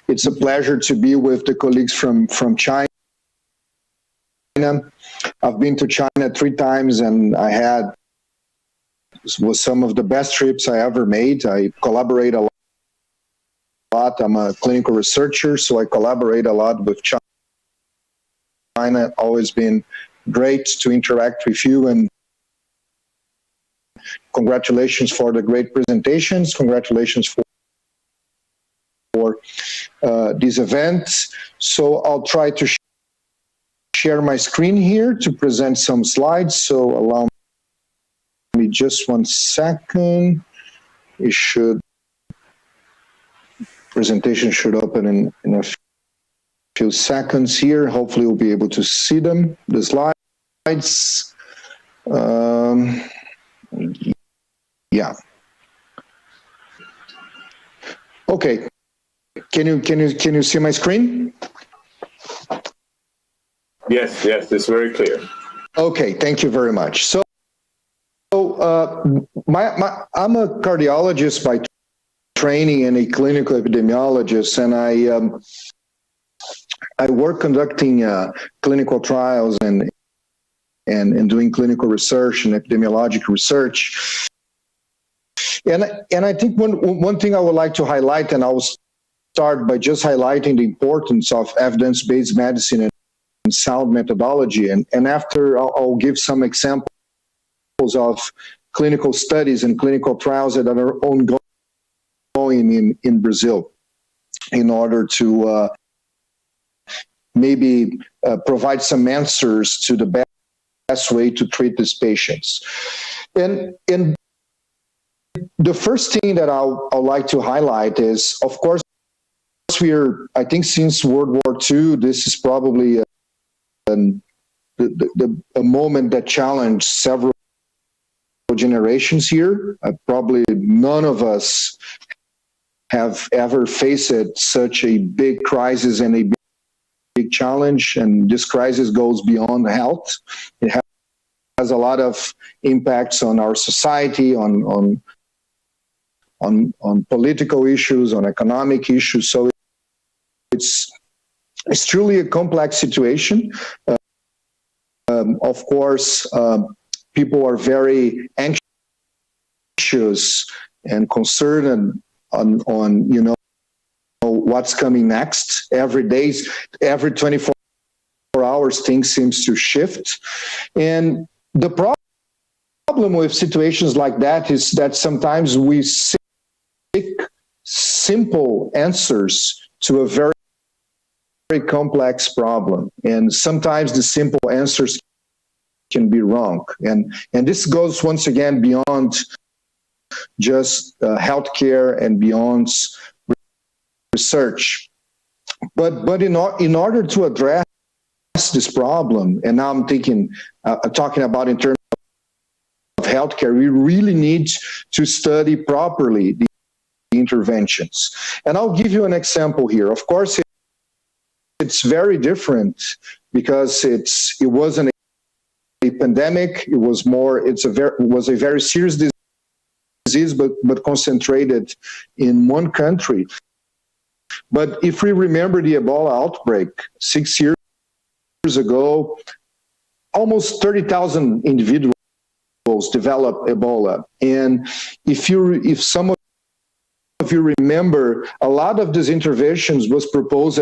It's a pleasure to be with the colleagues from China. I've been to China 3 times, and was some of the best trips I ever made. I collaborate a lot. I'm a clinical researcher, so I collaborate a lot with China. Always been great to interact with you, and congratulations for the great presentations. Congratulations for this event. So I'll try to share my screen here to present some slides. So allow me just 1 second. Presentation should open in a few seconds here. Hopefully we'll be able to see them, the slides. Yeah. Okay. Can you see my screen? Yes, it's very clear. Okay, thank you very much. So I'm a cardiologist by training and a clinical epidemiologist, and I work conducting clinical trials and doing clinical research and epidemiological research. And I think one thing I would like to highlight, and I will start by just highlighting the importance of evidence-based medicine and sound methodology, and after I'll give some examples of clinical studies and clinical trials that are ongoing in Brazil, in order to maybe provide some answers to the best way to treat these patients. And the first thing that I'd like to highlight is, of course, I think since World War II, this is probably a moment that challenged several generations here. Probably none of us have ever faced such a big crisis and a big challenge, and this crisis goes beyond health. It has a lot of impacts on our society, on political issues, on economic issues. So it's truly a complex situation. Of course, people are very anxious and concerned on what's coming next. Every 24 hours, things seems to shift. And The problem with situations like that is that sometimes we seek simple answers to a very, very complex problem. And sometimes the simple answers can be wrong. And this goes once again beyond just healthcare and beyond research. But in order to address this problem, and now I'm talking about in terms of healthcare, we really need to study properly the interventions. And I'll give you an example here. Of course, it's very different because it wasn't a pandemic. It was a very serious disease, but concentrated in one country. But if we remember the Ebola outbreak 6 years ago, almost 30,000 individuals developed Ebola. And if some of you remember, a lot of these interventions was proposed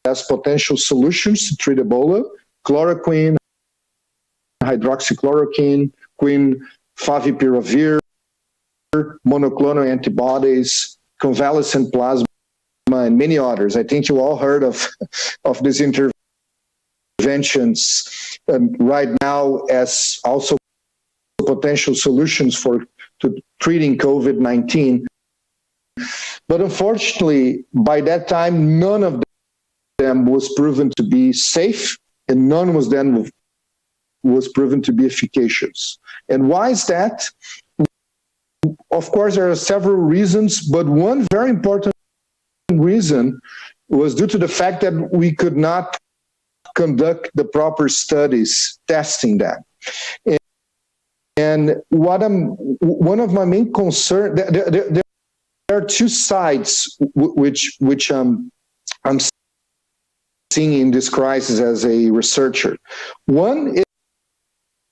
as potential solutions to treat Ebola: chloroquine, hydroxychloroquine, favipiravir, monoclonal antibodies, convalescent plasma, and many others. I think you all heard of these interventions right now as also potential solutions to treating COVID-19. But unfortunately, by that time, none of them was proven to be safe, and none was proven to be efficacious. And why is that? Of course, there are several reasons, but one very important reason was due to the fact that we could not conduct the proper studies testing that. And one of my main concerns, there are two sides which I'm seeing in this crisis as a researcher. One,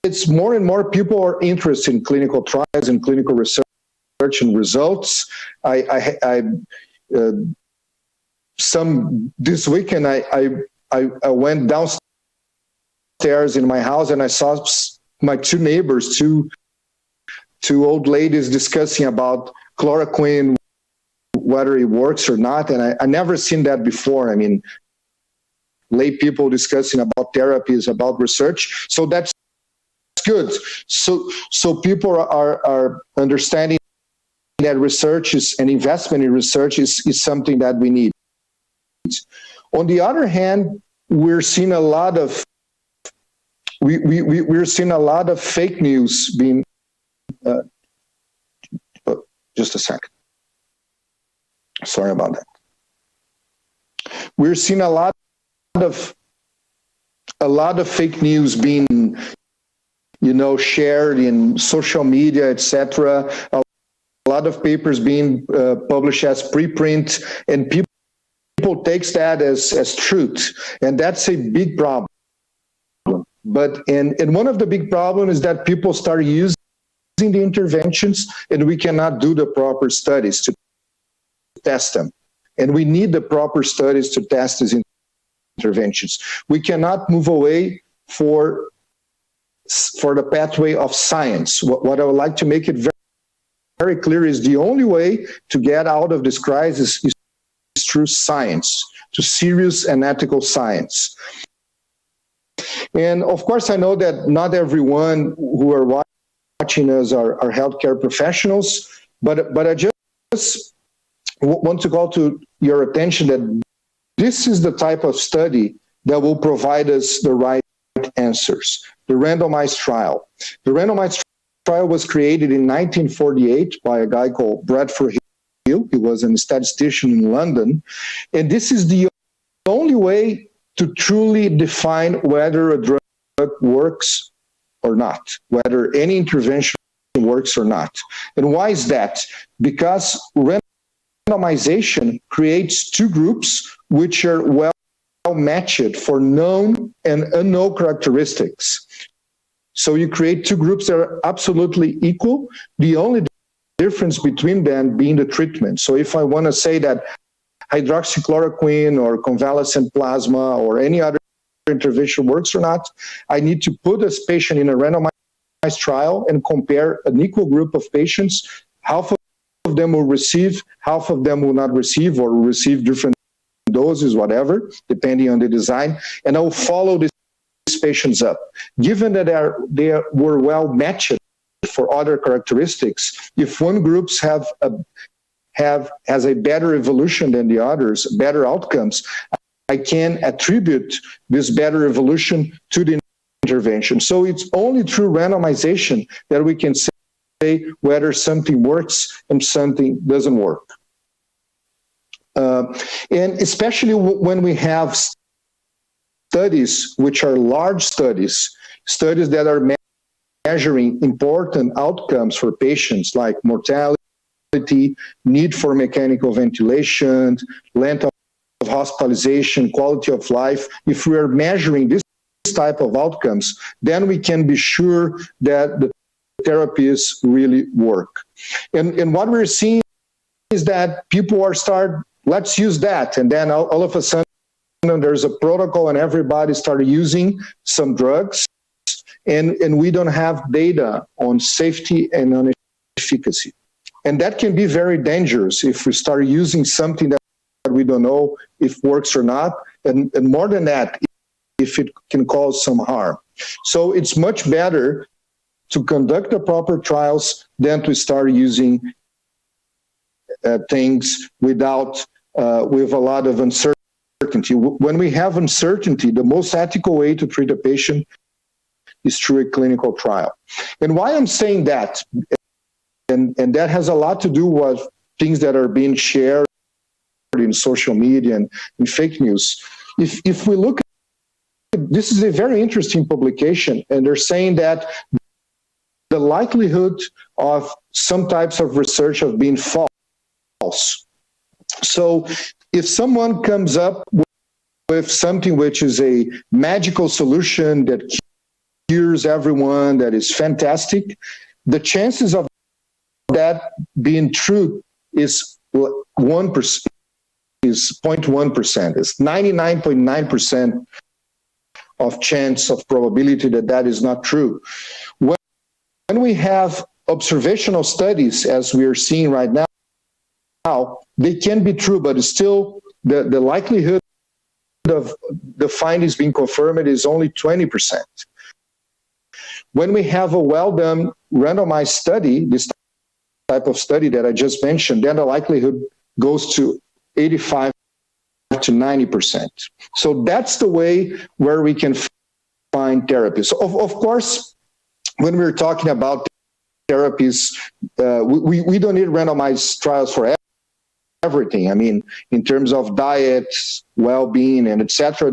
it's more and more people are interested in clinical trials and clinical research and results. This weekend I went downstairs in my house and I saw my two neighbors, two old ladies discussing about chloroquine, whether it works or not. And I never seen that before. I mean, lay people discussing about therapies, about research. So that's good. So people are understanding that research and investment in research is something that we need. On the other hand, we're seeing a lot of fake news being. Just a second. Sorry about that. We're seeing a lot of fake news being, shared in social media, etc. A lot of papers being published as preprint, and people takes that as truth, and that's a big problem. But and one of the big problems is that people start using the interventions, and we cannot do the proper studies to test them. And we need the proper studies to test these interventions. We cannot move away for the pathway of science. What I would like to make it very, very clear is the only way to get out of this crisis is through science, to serious and ethical science. And of course, I know that not everyone who are watching us are healthcare professionals, but I just want to call to your attention that this is the type of study that will provide us the right answers. The randomized trial. The randomized trial was created in 1948 by a guy called Bradford Hill. He was a statistician in London. And this is the only way to truly define whether a drug works or not, whether any intervention works or not. And why is that? Because randomization creates two groups which are well matched for known and unknown characteristics. So you create two groups that are absolutely equal, the only difference between them being the treatment. So if I want to say that hydroxychloroquine or convalescent plasma or any other intervention works or not. I need to put this patient in a randomized trial and compare an equal group of patients. Half of them will receive, half of them will not receive, or receive different doses, whatever, depending on the design. And I will follow these patients up. Given that they were well matched for other characteristics, if one group has a better evolution than the others, better outcomes, I can attribute this better evolution to the intervention. So it's only through randomization that we can say whether something works and something doesn't work. And especially when we have studies which are large studies that are measuring important outcomes for patients like mortality, need for mechanical ventilation, length of hospitalization, quality of life. If we are measuring this type of outcomes, then we can be sure that the therapies really work. And what we're seeing is that people let's use that. And then all of a sudden there's a protocol and everybody started using some drugs, and we don't have data on safety and on efficacy. And that can be very dangerous if we start using something that we don't know if works or not. And more than that, if it can cause some harm. So it's much better to conduct the proper trials than to start using things with a lot of uncertainty. When we have uncertainty, the most ethical way to treat a patient is through a clinical trial. And why I'm saying that, and that has a lot to do with things that are being shared in social media and in fake news. If we look at, this is a very interesting publication, and they're saying that the likelihood of some types of research of being false. So if someone comes up with something which is a magical solution that cures everyone, that is fantastic, the chances of that being true is 1%, is 0.1%. It's 99.9% of chance of probability that is not true. When we have observational studies, as we are seeing right now, they can be true, but still the likelihood of the findings being confirmed is only 20%. When we have a well-done randomized study, this type of study that I just mentioned, then the likelihood goes to 85 to 90%. So that's the way where we can find therapies. Of course, when we're talking about therapies, we don't need randomized trials for everything. I mean, in terms of diet, well-being, and etc.,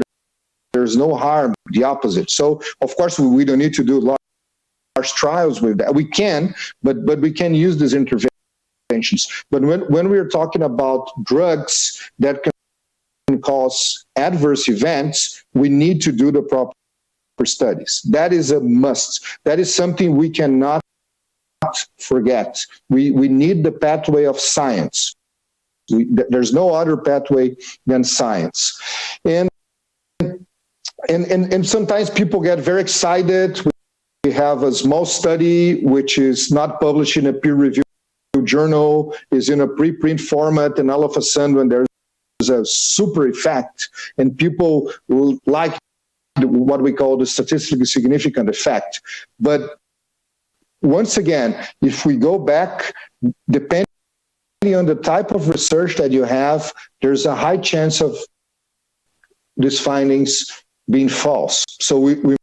there's no harm, the opposite. So, of course, we don't need to do large trials with that. We can, but we can use these interventions. But when we're talking about drugs that can cause adverse events, we need to do the proper studies. That is a must. That is something we cannot forget. We need the pathway of science. There's no other pathway than science. And sometimes people get very excited. We have a small study which is not published in a peer-reviewed journal, is in a preprint format, and all of a sudden when there's a super effect, and people like what we call the statistically significant effect. But once again, if we go back, depending on the type of research that you have, there's a high chance of these findings being false. So we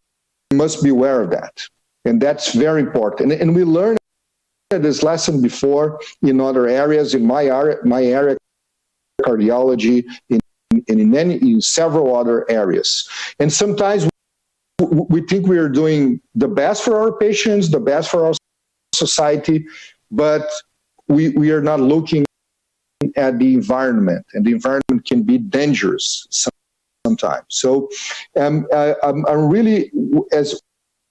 must be aware of that. And that's very important. And we learned this lesson before in other areas, in my area, cardiology, in several other areas. And sometimes we think we are doing the best for our patients, the best for our society, but we are not looking at the environment, and the environment can be dangerous sometimes. So I'm really,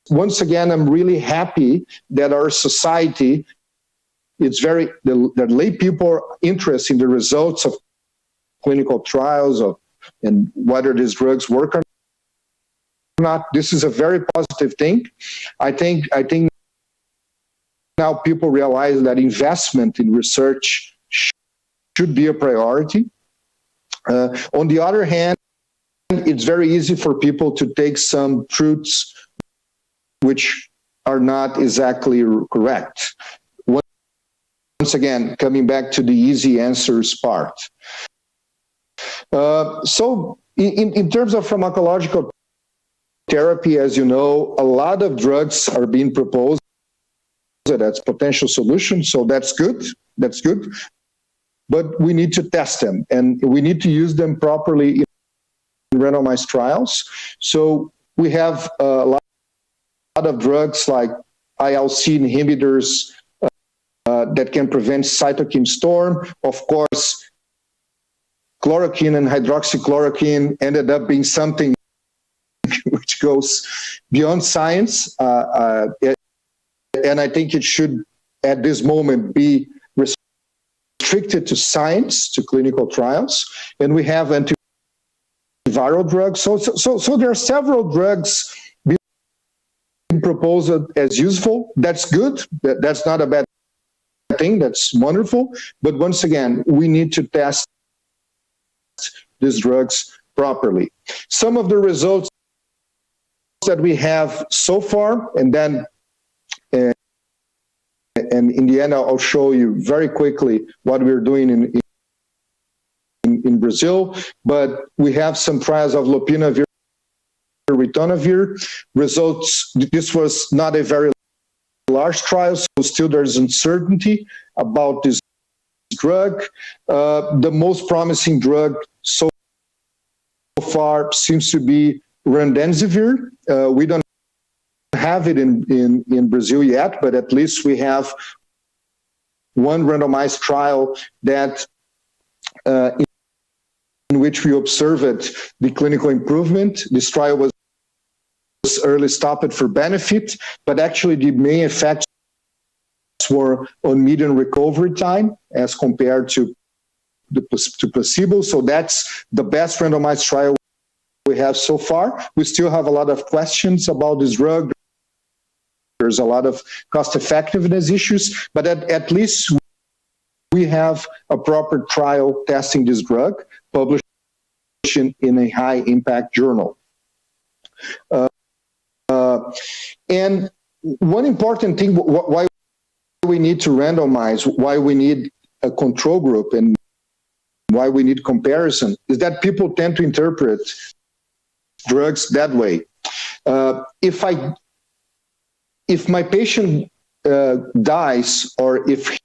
once again, I'm really happy that our society, that lay people are interested in the results of clinical trials and whether these drugs work or not, this is a very positive thing. I think now people realize that investment in research should be a priority. On the other hand, it's very easy for people to take some truths which are not exactly correct. Once again, coming back to the easy answers part. So in terms of pharmacological therapy, as you know, a lot of drugs are being proposed as potential solutions, so that's good. But we need to test them, and we need to use them properly in randomized trials. So we have a lot of drugs like IL-C inhibitors that can prevent cytokine storm. Of course, chloroquine and hydroxychloroquine ended up being something which goes beyond science, and I think it should, at this moment, be restricted to science, to clinical trials. And we have antiviral drugs. So there are several drugs being proposed as useful. That's good. That's not a bad thing. That's wonderful. But once again, we need to test these drugs properly. Some of the results that we have so far, and then and in the end, I'll show you very quickly what we're doing in Brazil. But we have some trials of lopinavir, ritonavir results. This was not a very large trial, so still there's uncertainty about this drug. The most promising drug so far seems to be remdesivir. We don't have it in Brazil yet, but at least we have one randomized trial that in which we observed the clinical improvement. This trial was early stopped for benefit, but actually the main effects were on median recovery time as compared to placebo. So that's the best randomized trial we have so far. We still have a lot of questions about this drug. There's a lot of cost effectiveness issues, but at least we have a proper trial testing this drug published in a high impact journal. And one important thing, why we need to randomize, why we need a control group, and why we need comparison, is that people tend to interpret drugs that way. If my patient dies, or if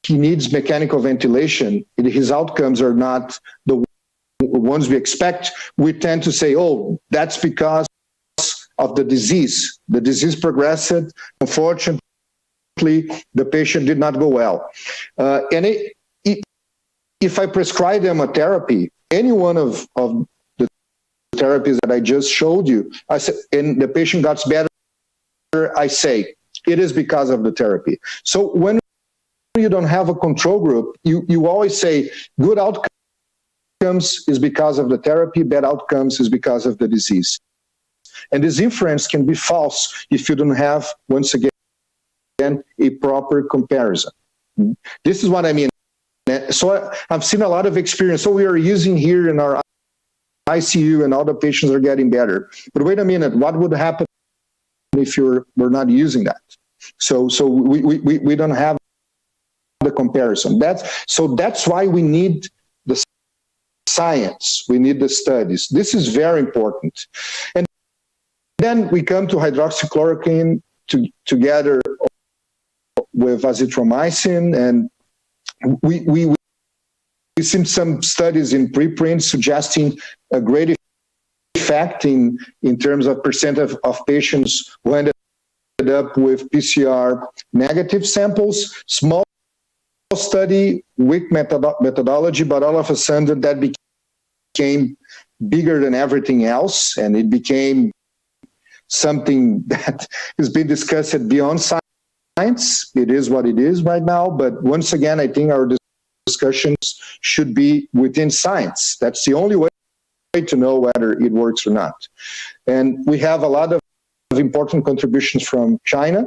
he needs mechanical ventilation, his outcomes are not the ones we expect, we tend to say, oh, that's because of the disease. The disease progressed. Unfortunately, the patient did not go well. And if I prescribe them a therapy, any one of the therapies that I just showed you, I said, and the patient got better, I say, it is because of the therapy. So when you don't have a control group, you always say good outcomes is because of the therapy, bad outcomes is because of the disease. And this inference can be false if you don't have, once again, a proper comparison. This is what I mean. So I've seen a lot of experience. So we are using here in our ICU and all the patients are getting better. But wait a minute, what would happen if we're not using that? So we don't have the comparison. That's why we need the science. We need the studies. This is very important. And then we come to hydroxychloroquine together with azithromycin, and we seen some studies in preprint suggesting a great effect in terms of percent of patients who ended up with PCR negative samples. Small study, weak methodology, but all of a sudden that became bigger than everything else, and it became something that has been discussed beyond science. It is what it is right now, but once again, I think our discussions should be within science. That's the only way to know whether it works or not. And we have a lot of important contributions from China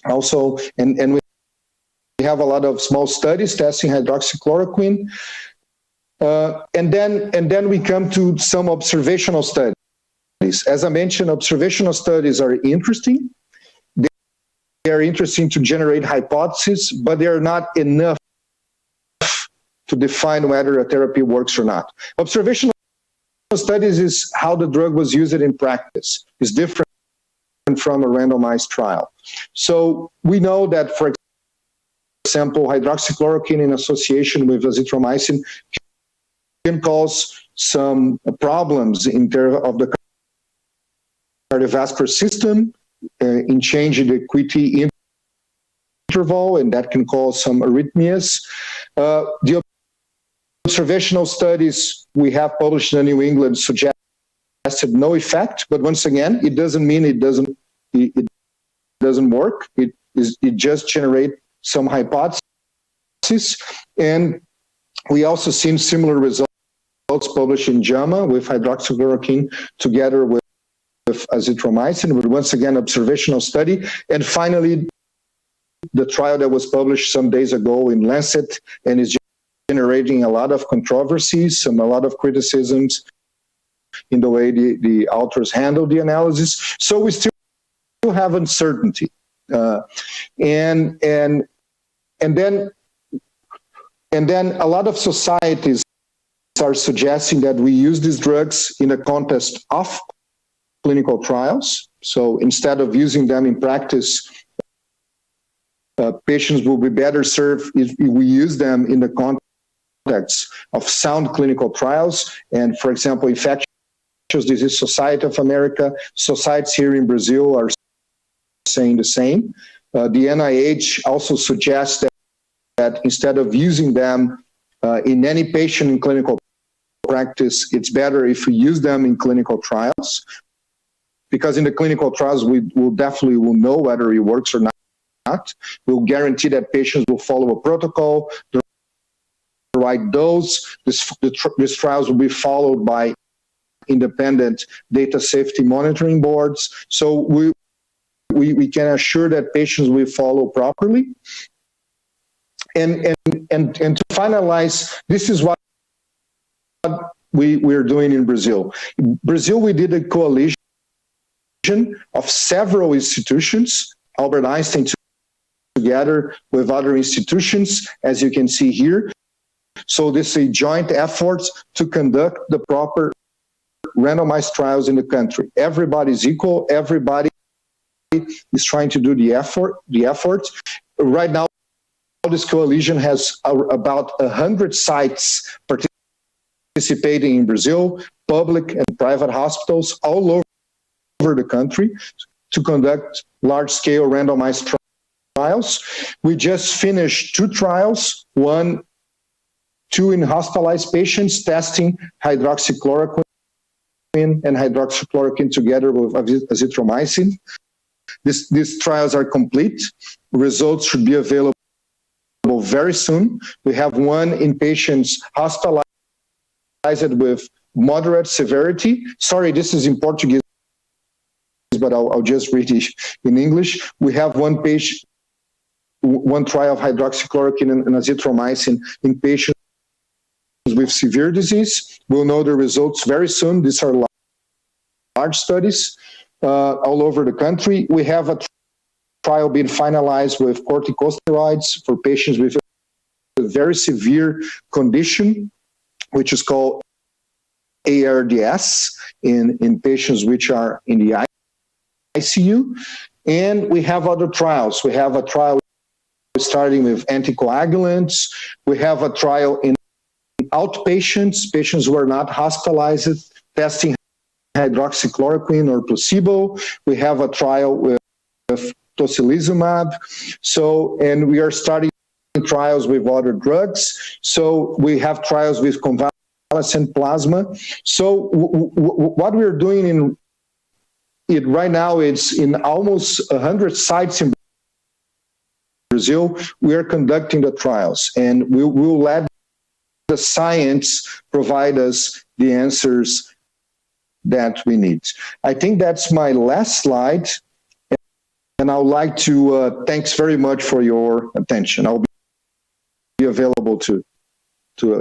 also, and we have a lot of small studies testing hydroxychloroquine. And then we come to some observational studies. As I mentioned, observational studies are interesting. They are interesting to generate hypotheses, but they are not enough to define whether a therapy works or not. Observational studies is how the drug was used in practice. It's different from a randomized trial. So we know that, for example, hydroxychloroquine in association with azithromycin can cause some problems in terms of the cardiovascular system, in changing the QT interval, and that can cause some arrhythmias. The observational studies we have published in the New England suggested no effect, but once again, it doesn't mean it doesn't work. It just generates some hypotheses, and we also seen similar results published in JAMA with hydroxychloroquine together with azithromycin, but once again, observational study. And finally, the trial that was published some days ago in Lancet and is generating a lot of controversies, a lot of criticisms in the way the authors handle the analysis. So we still have uncertainty. And then a lot of societies are suggesting that we use these drugs in the context of clinical trials. So instead of using them in practice, patients will be better served if we use them in the context of sound clinical trials. And for example, Infectious Disease Society of America, societies here in Brazil are saying the same. The NIH also suggests that instead of using them in any patient in clinical practice, it's better if we use them in clinical trials, because in the clinical trials, we will definitely know whether it works or not. We'll guarantee that patients will follow a protocol, the right dose. These trials will be followed by independent data safety monitoring boards. So we can assure that patients will follow properly. And to finalize, this is what we're doing in Brazil. In Brazil, we did a coalition of several institutions, Albert Einstein together with other institutions, as you can see here. So this is a joint effort to conduct the proper randomized trials in the country. Everybody's equal, everybody is trying to do the effort. Right now, this coalition has about 100 sites participating in Brazil, public and private hospitals all over the country to conduct large-scale randomized trials. We just finished 2 trials, 2 in hospitalized patients testing hydroxychloroquine and hydroxychloroquine together with azithromycin. These trials are complete. Results should be available very soon. We have 1 in patients hospitalized with moderate severity. Sorry, this is in Portuguese, but I'll just read it in English. We have 1 trial of hydroxychloroquine and azithromycin in patients with severe disease. We'll know the results very soon. These are large studies all over the country. We have a trial being finalized with corticosteroids for patients with a very severe condition, which is called ARDS in patients which are in the ICU. And we have other trials. We have a trial starting with anticoagulants. We have a trial in outpatients, patients who are not hospitalized, testing hydroxychloroquine or placebo. We have a trial with tocilizumab. And we are starting trials with other drugs. So we have trials with convalescent plasma. So what we're doing right now, it's in almost 100 sites in Brazil. We are conducting the trials, and we will let the science provide us the answers that we need. I think that's my last slide. And I would like to thanks very much for your attention. I'll be available to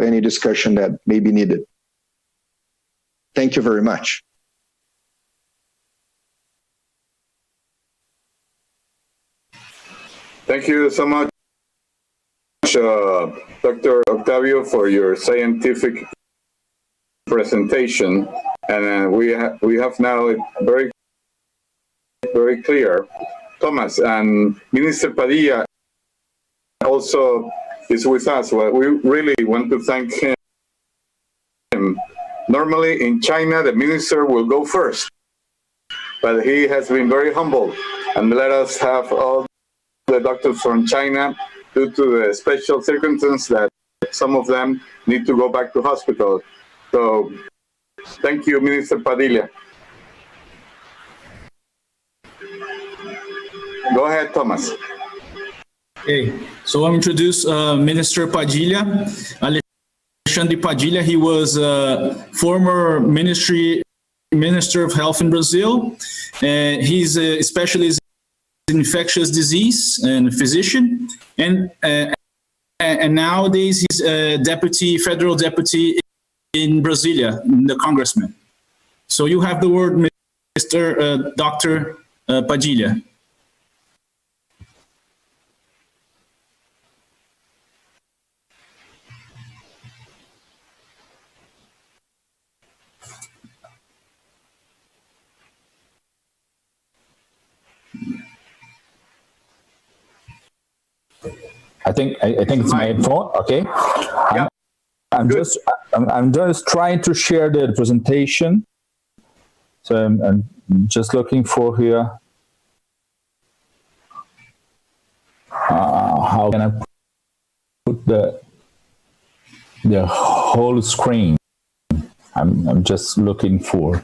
any discussion that may be needed. Thank you very much. Thank you so much, Dr. Octavio, for your scientific presentation. And we have now it very clear. Thomas, and Minister Padilla also is with us. Well, we really want to thank him. Normally in China, the minister will go first, but he has been very humble and let us have all the doctors from China due to the special circumstance that some of them need to go back to hospital. So thank you, Minister Padilla. Go ahead, Thomas. Okay, so I'll introduce Minister Padilla. Alexandre Padilla, he was former Minister of Health in Brazil. He's a specialist in infectious disease and physician. And nowadays he's a federal deputy in Brasilia, the congressman. So you have the word, Mr. Dr. Padilla. I think it's my phone. Okay. Yeah. I'm just trying to share the presentation. So I'm just looking for here. How can I put the whole screen? I'm just looking for.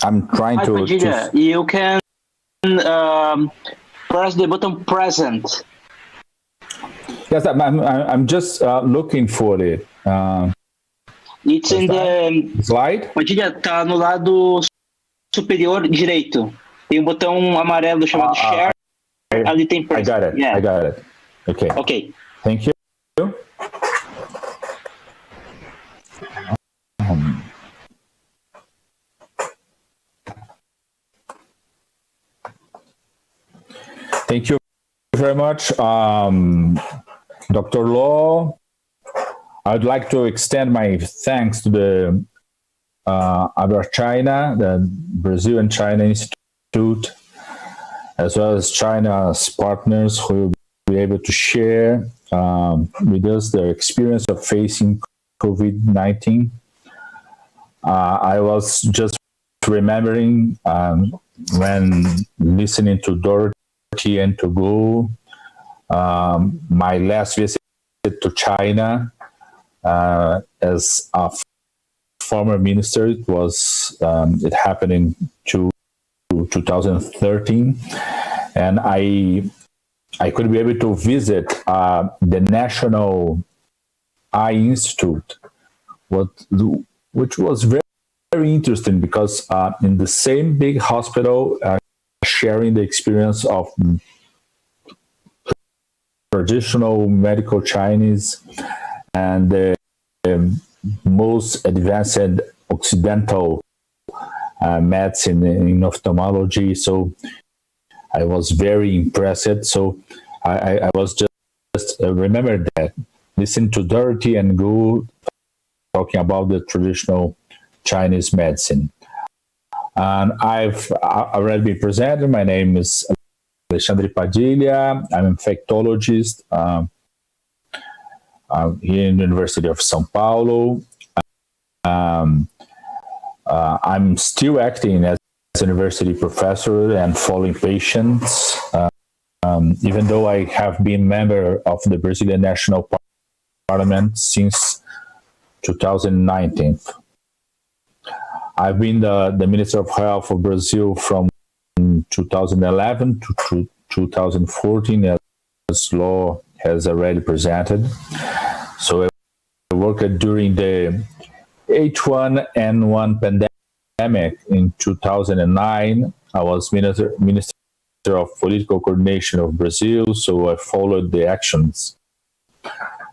I'm trying to. Padilla, you can press the button present. Yes, I'm just looking for it. It's in the slide. Padilla, tá no lado superior direito. Tem um botão amarelo chamado Share. Ali tem present. I got it. Yeah. I got it. Okay. Okay. Thank you. Thank you very much, Dr. Law. I'd like to extend my thanks to the AVI.TeleSonda, the Brazil and China Institute, as well as China's partners who will be able to share with us their experience of facing COVID-19. I was just remembering when listening to Dorothy and to go, my last visit to China as a former minister, it happened in 2013, and I could be able to visit the National Eye Institute, which was very, very interesting because in the same big hospital, sharing the experience of traditional medical Chinese and the most advanced Occidental medicine in ophthalmology. So I was very impressed. So I was just remember that, listen to Dorothy and go talking about the traditional Chinese medicine. And I've already been presented. My name is Alexandre Padilla. I'm an infectologist here in the University of São Paulo. I'm still acting as a university professor and following patients, even though I have been member of the Brazilian National Parliament since 2019. I've been the Minister of Health of Brazil from 2011 to 2014, Law has already presented. So I worked during the H1N1 pandemic in 2009. I was Minister of Political Coordination of Brazil, so I followed the actions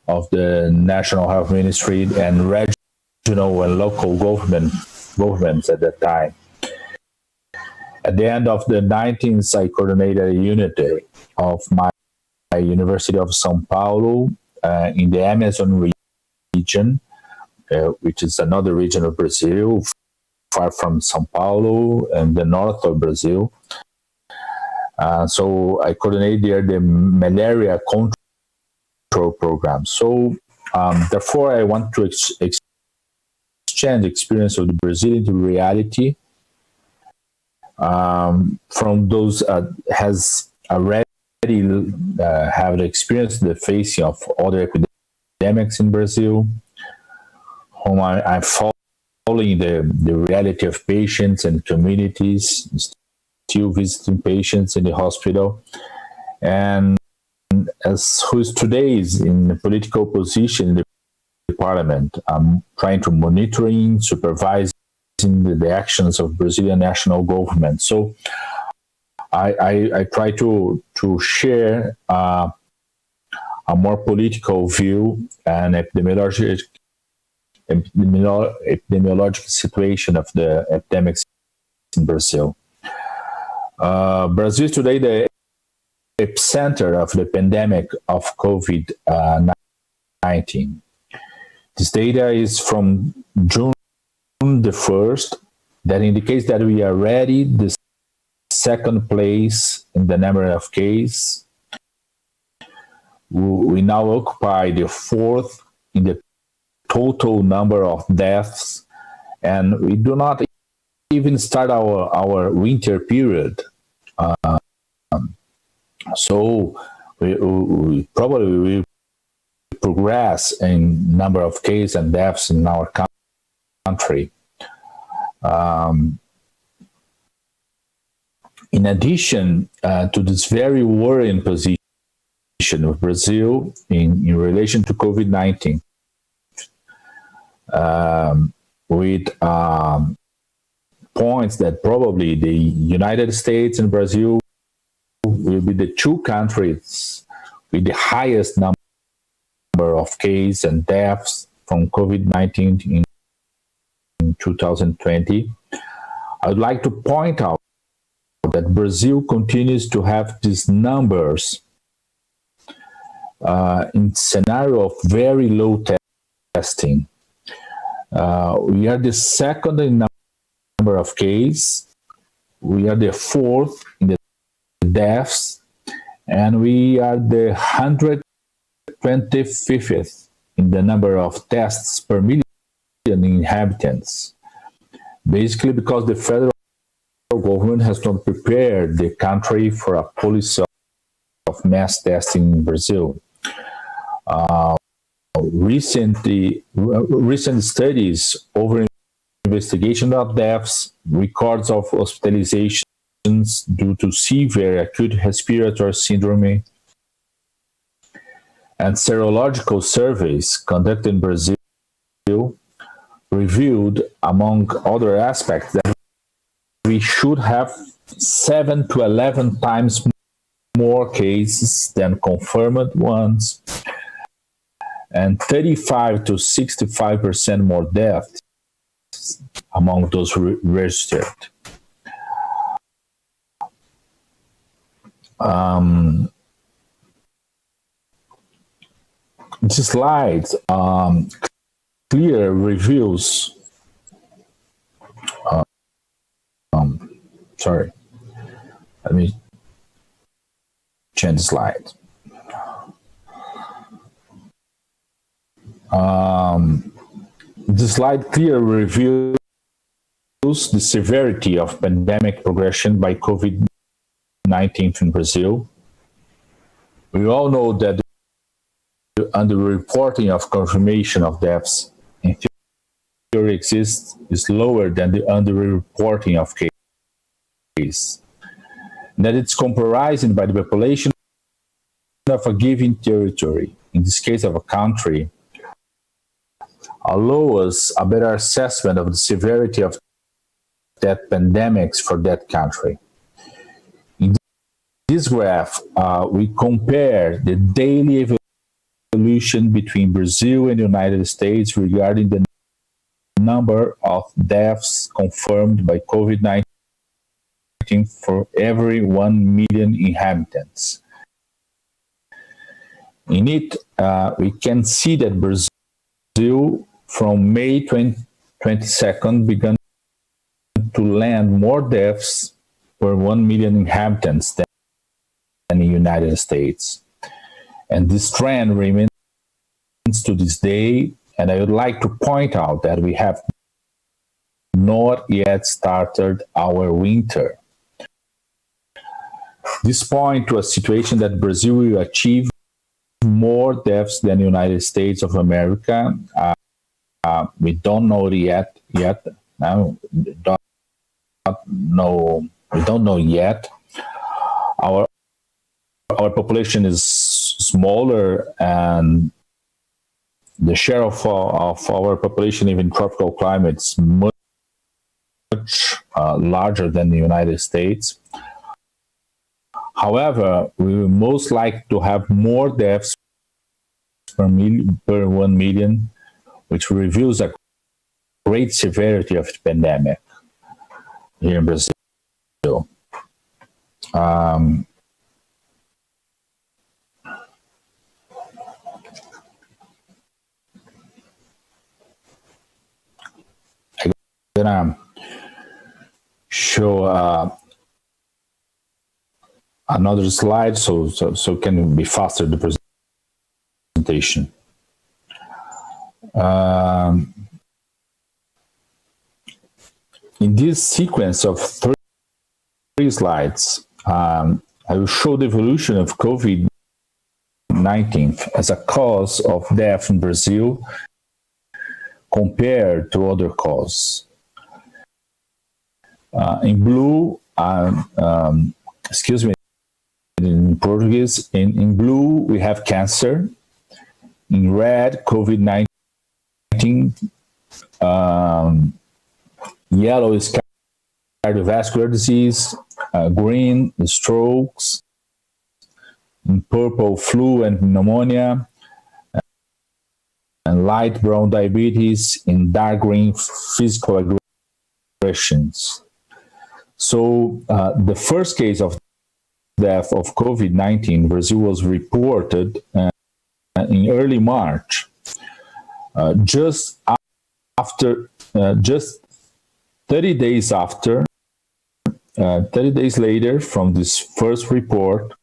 of the National Health Ministry and regional and local governments at that time. At the end of the 19th, I coordinated a unit of my University of São Paulo in the Amazon region, which is another region of Brazil, far from São Paulo and the north of Brazil. So I coordinated there the malaria control program. So therefore, I want to exchange experience of the Brazilian reality from those has already have the experience the facing of other epidemics in Brazil, whom I'm following the reality of patients and communities, still visiting patients in the hospital, and as who is today is in a political position in the parliament, I'm trying to monitoring, supervising the actions of Brazilian national government. So I try to share a more political view and epidemiological situation of the epidemics in Brazil. Brazil is today the epicenter of the pandemic of COVID-19. This data is from June the 1st that indicates that we are already the second place in the number of cases. We now occupy the fourth in the total number of deaths, and we do not even start our winter period. So we probably will progress in number of cases and deaths in our country. In addition to this very worrying position of Brazil in relation to COVID-19, with points that probably the United States and Brazil will be the two countries with the highest number of cases and deaths from COVID-19 in 2020. I would like to point out that Brazil continues to have these numbers in scenario of very low testing. We are the second in number of cases. We are the fourth in the deaths, and we are the 125th in the number of tests per million inhabitants. Basically, because the federal government has not prepared the country for a policy of mass testing in Brazil. Recent studies over investigation of deaths, records of hospitalizations due to severe acute respiratory syndrome, and serological surveys conducted in Brazil revealed, among other aspects, that we should have 7 to 11 times more cases than confirmed ones, and 35 to 65% more deaths among those registered. This slide clear reveals. Sorry, let me change the slide. The slide clearly reveals the severity of pandemic progression by COVID-19 in Brazil. We all know that the underreporting of confirmation of deaths in theory exists is lower than the underreporting of cases. That it's comprised by the population of a given territory, in this case of a country, allow us a better assessment of the severity of that pandemics for that country. In this graph, we compare the daily evolution between Brazil and the United States regarding the number of deaths confirmed by COVID-19 for every 1 million inhabitants. In it, we can see that Brazil, from May 22nd, began to land more deaths per 1 million inhabitants than the United States. And this trend remains to this day, and I would like to point out that we have not yet started our winter. This points to a situation that Brazil will achieve more deaths than the United States of America. We don't know yet. We don't know yet. Our population is smaller, and the share of our population, even in tropical climates, much larger than the United States. However, we will most likely to have more deaths per 1 million, which reveals a great severity of the pandemic here in Brazil. I'm gonna show another slide so can be faster the presentation. In this sequence of three slides, I will show the evolution of COVID-19 as a cause of death in Brazil compared to other causes. In blue, in Portuguese, in blue we have cancer. In red, COVID-19. Yellow is cardiovascular disease. Green is strokes. In purple, flu and pneumonia. And light brown diabetes. In dark green, physical aggressions. So the first case of death of COVID-19 in Brazil was reported in early March, just 30 days after, 30 days later from this first report,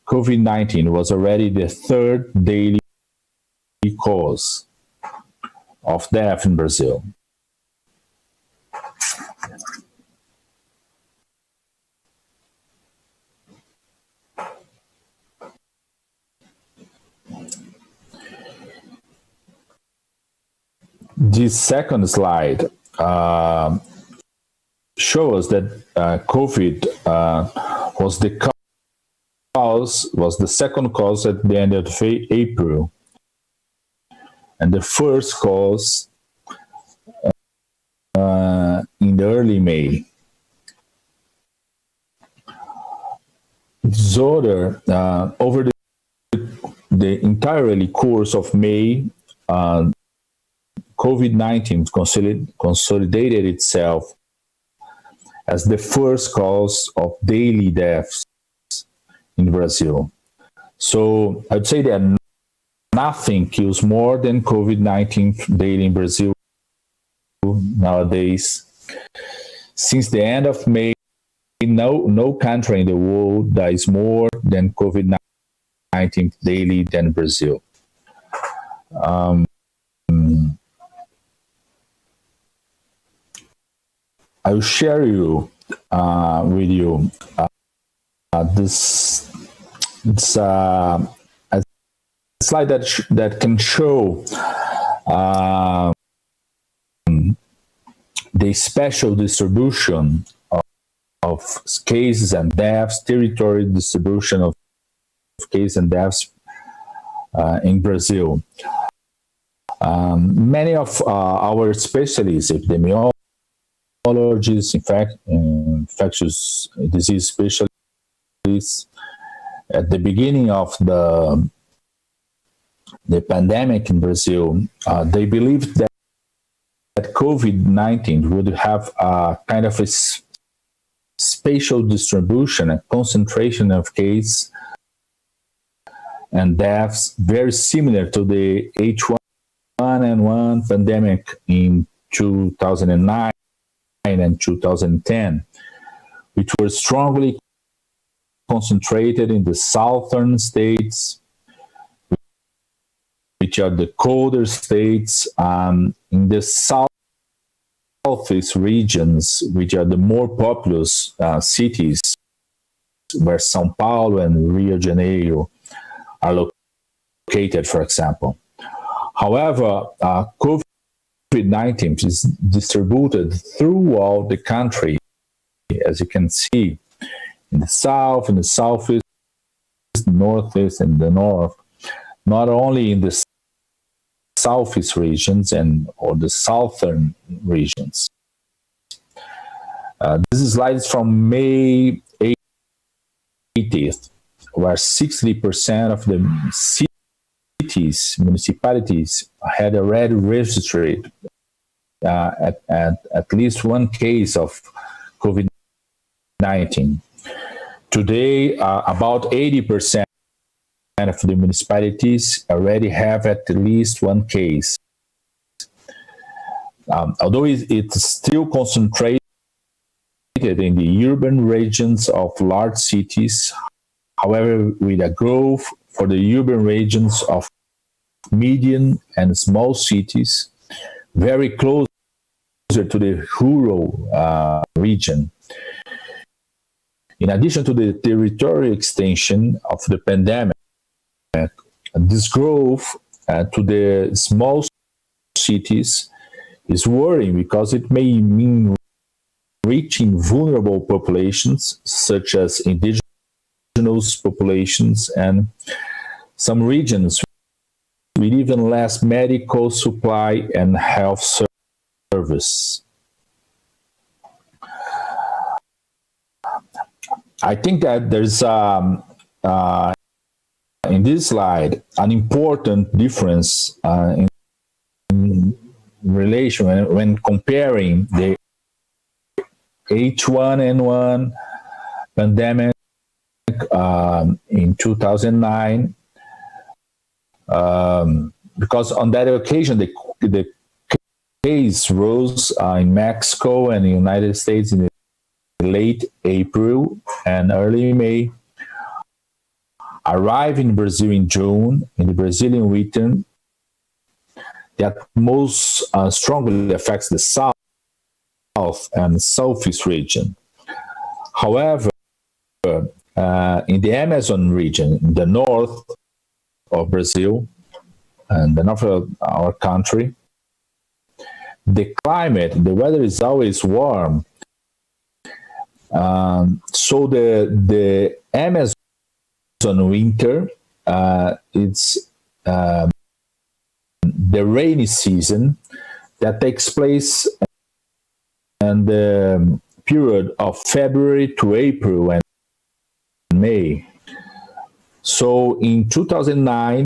COVID-19 was already the third daily cause of death in Brazil. This second slide shows that COVID was the second cause at the end of April, and the first cause in the early May. Disorder over the entirely course of May. COVID-19 consolidated itself as the first cause of daily deaths in Brazil. So I'd say that nothing kills more than COVID-19 daily in Brazil nowadays. Since the end of May, no country in the world dies more than COVID-19 daily than Brazil. I will share with you this a slide that can show the special distribution of cases and deaths, territory distribution of cases and deaths in Brazil. Many of our specialists, epidemiologists, infectious disease specialists, at the beginning of the pandemic in Brazil, they believed that COVID-19 would have a kind of a spatial distribution, a concentration of cases and deaths very similar to the H1N1 pandemic in 2009 and 2010, which were strongly concentrated in the southern states, which are the colder states, in the southeast regions, which are the more populous cities, where São Paulo and Rio de Janeiro are located, for example. However, COVID-19 is distributed throughout the country, as you can see, in the south, in the southeast, northeast, and the north, not only in the southeast regions or the southern regions. This slide is from May 80th, where 60% of the cities, municipalities had already registered at least one case of COVID-19. Today, about 80% of the municipalities already have at least one case. Although it's still concentrated in the urban regions of large cities, however, with a growth for the urban regions of medium and small cities, very close to the rural region. In addition to the territorial extension of the pandemic, this growth to the small cities is worrying because it may mean reaching vulnerable populations such as indigenous populations and some regions with even less medical supply and health service. I think that there's in this slide an important difference in relation when comparing the H1N1 pandemic in 2009, because on that occasion the case rose in Mexico and the United States in late April and early May, arrived in Brazil in June, in the Brazilian winter, that most strongly affects the south and southeast region. However, in the Amazon region, in the north of Brazil and the north of our country, the climate, the weather is always warm. So the Amazon winter, it's the rainy season that takes place in the period of February to April and May. So in 2009,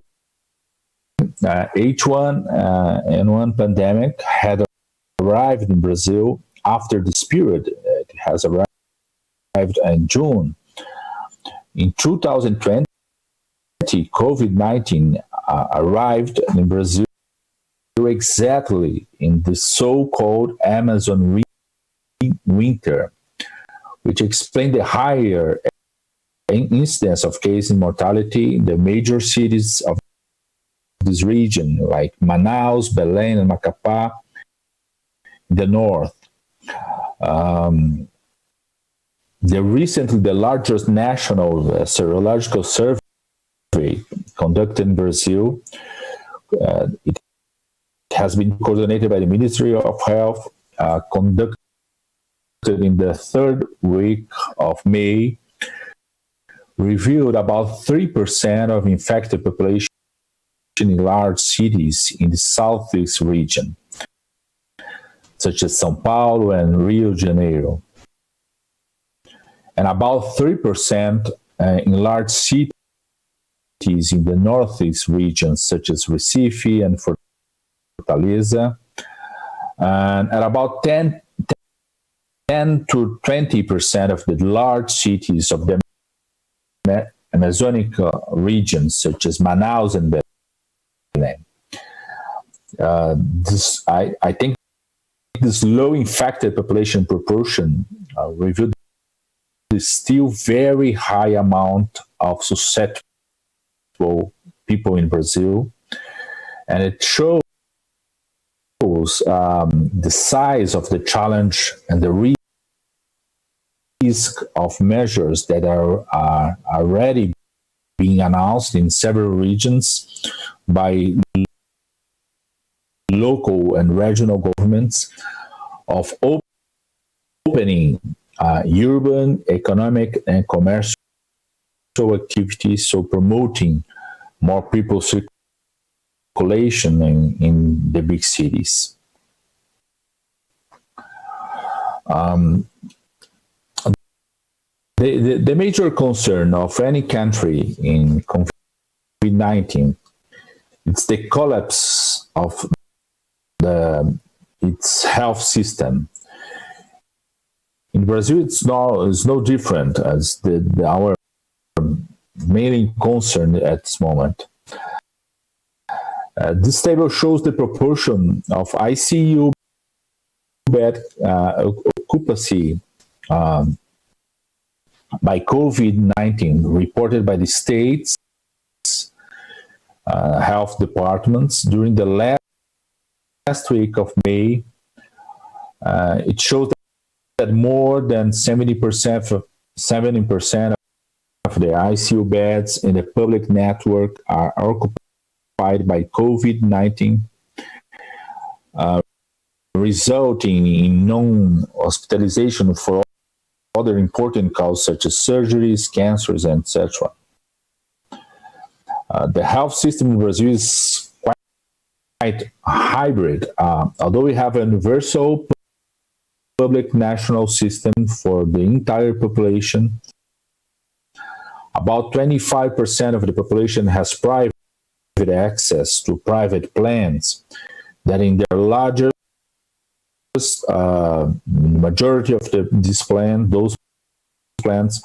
H1N1 pandemic had arrived in Brazil after this period. It has arrived in June. In 2020, COVID-19 arrived in Brazil exactly in the so-called Amazon winter, which explained the higher incidence of case and mortality in the major cities of this region, like Manaus, Belém, and Macapá in the north. The largest national serological survey conducted in Brazil, it has been coordinated by the Ministry of Health, conducted in the third week of May, revealed about 3% of infected population in large cities in the southeast region, such as São Paulo and Rio de Janeiro, and about 3% in large cities in the northeast regions, such as Recife and Fortaleza, and at about 10 to 20% of the large cities of the Amazonic regions, such as Manaus and Belém. I think this low infected population proportion revealed the still very high amount of susceptible people in Brazil, and it shows the size of the challenge and the risk of measures that are already being announced in several regions by local and regional governments of opening urban, economic, and commercial activities, so promoting more people circulation in the big cities. The major concern of any country in COVID-19 is the collapse of its health system. In Brazil, it's no different, as our main concern at this moment. This table shows the proportion of ICU bed occupancy by COVID-19 reported by the states' health departments during the last week of May. It shows that more than 70% of the ICU beds in the public network are occupied by COVID-19, resulting in non-hospitalization for other important causes such as surgeries, cancers, etc. The health system in Brazil is quite hybrid. Although we have a universal public national system for the entire population, about 25% of the population has private access to private plans that in their largest majority of those plans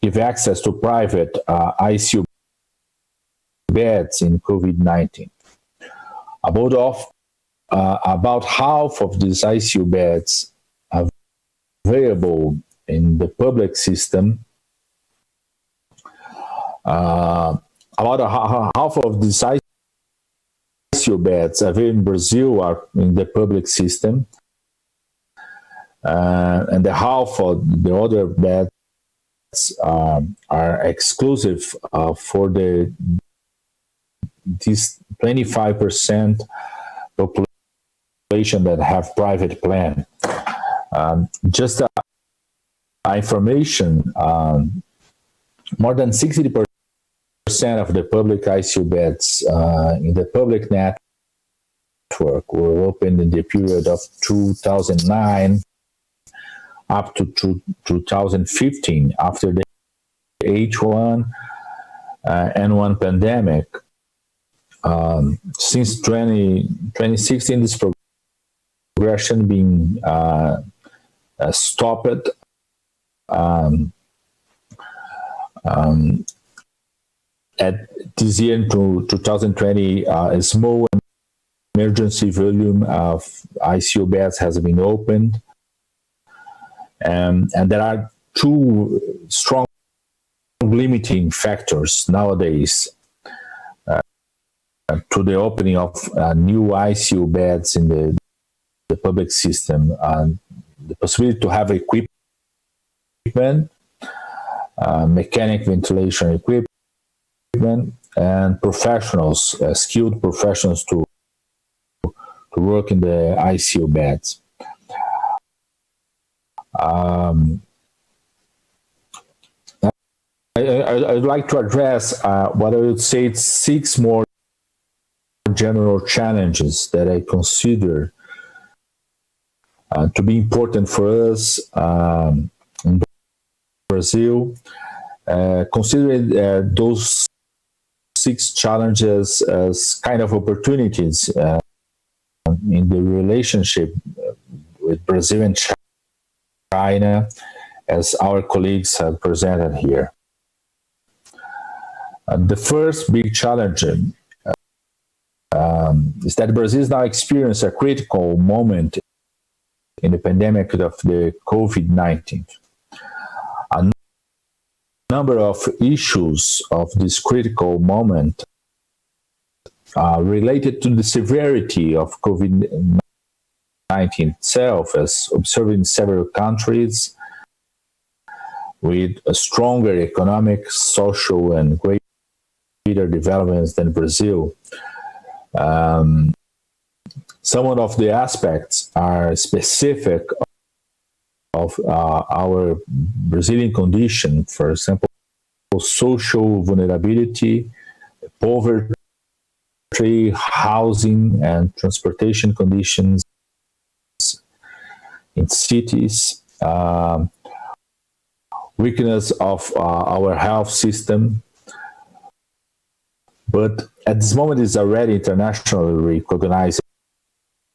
give access to private ICU beds in COVID-19. About half of these ICU beds are available in the public system. About half of these ICU beds available in Brazil are in the public system. And the half of the other beds are exclusive for this 25% population that have private plan. Just information, more than 60% of the public ICU beds in the public network were opened in the period of 2009 up to 2015, after the H1N1 pandemic. Since 2016, this progression being stopped. At this year, to 2020, a small emergency volume of ICU beds has been opened. And there are two strong limiting factors nowadays to the opening of new ICU beds in the public system. The possibility to have equipment, mechanic ventilation equipment, and professionals, skilled professionals to work in the ICU beds. I'd like to address what I would say 6 more general challenges that I consider to be important for us in Brazil, considering those 6 challenges as kind of opportunities in the relationship with Brazil and China, as our colleagues have presented here. The first big challenge is that Brazil is now experiencing a critical moment in the pandemic of the COVID-19. A number of issues of this critical moment related to the severity of COVID-19 itself, as observed in several countries, with a stronger economic, social, and greater developments than Brazil. Some of the aspects are specific of our Brazilian condition, for example, social vulnerability, poverty, housing and transportation conditions in cities, weakness of our health system. But at this moment, it's already internationally recognized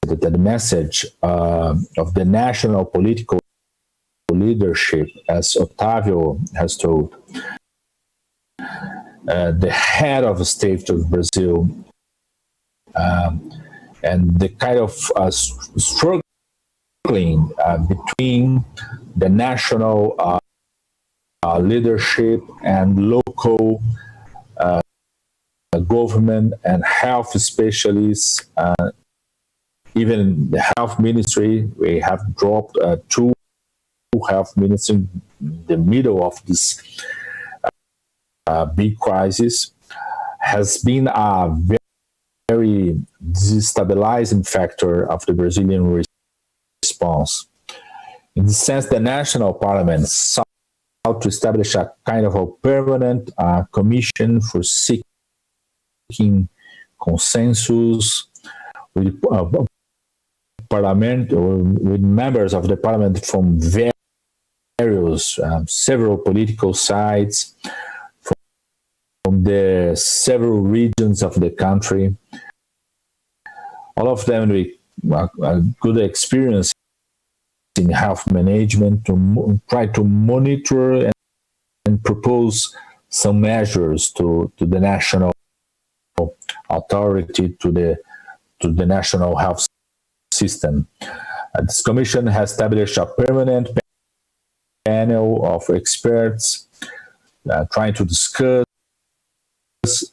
that the message of the national political leadership, as Otávio has told, the head of the state of Brazil, and the kind of struggling between the national leadership and local government and health specialists, even the health ministry. We have dropped 2 health ministers in the middle of this big crisis, has been a very destabilizing factor of the Brazilian response. In the sense, the national parliament sought to establish a kind of a permanent commission for seeking consensus with parliament, or with members of the parliament from various several political sides, from the several regions of the country, all of them with a good experience in health management, to try to monitor and propose some measures to the national authority, to the national health system. This commission has established a permanent panel of experts trying to discuss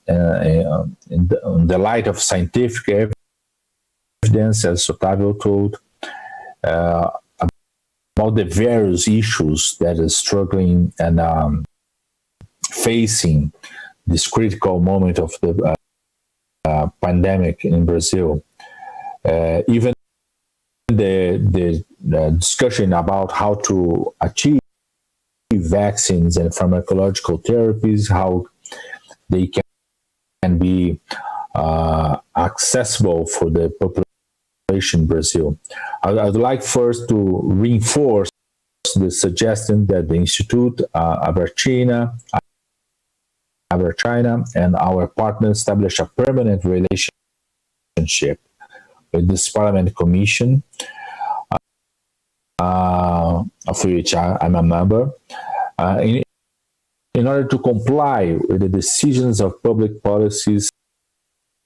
in the light of scientific evidence, as Otávio told, about the various issues that is struggling and facing this critical moment of the pandemic in Brazil. Even the discussion about how to achieve vaccines and pharmacological therapies, how they can be accessible for the population in Brazil. I'd like first to reinforce the suggestion that the Institute AVI.TeleSonda and our partners establish a permanent relationship with this Parliament Commission, of which I'm a member, in order to comply with the decisions of public policies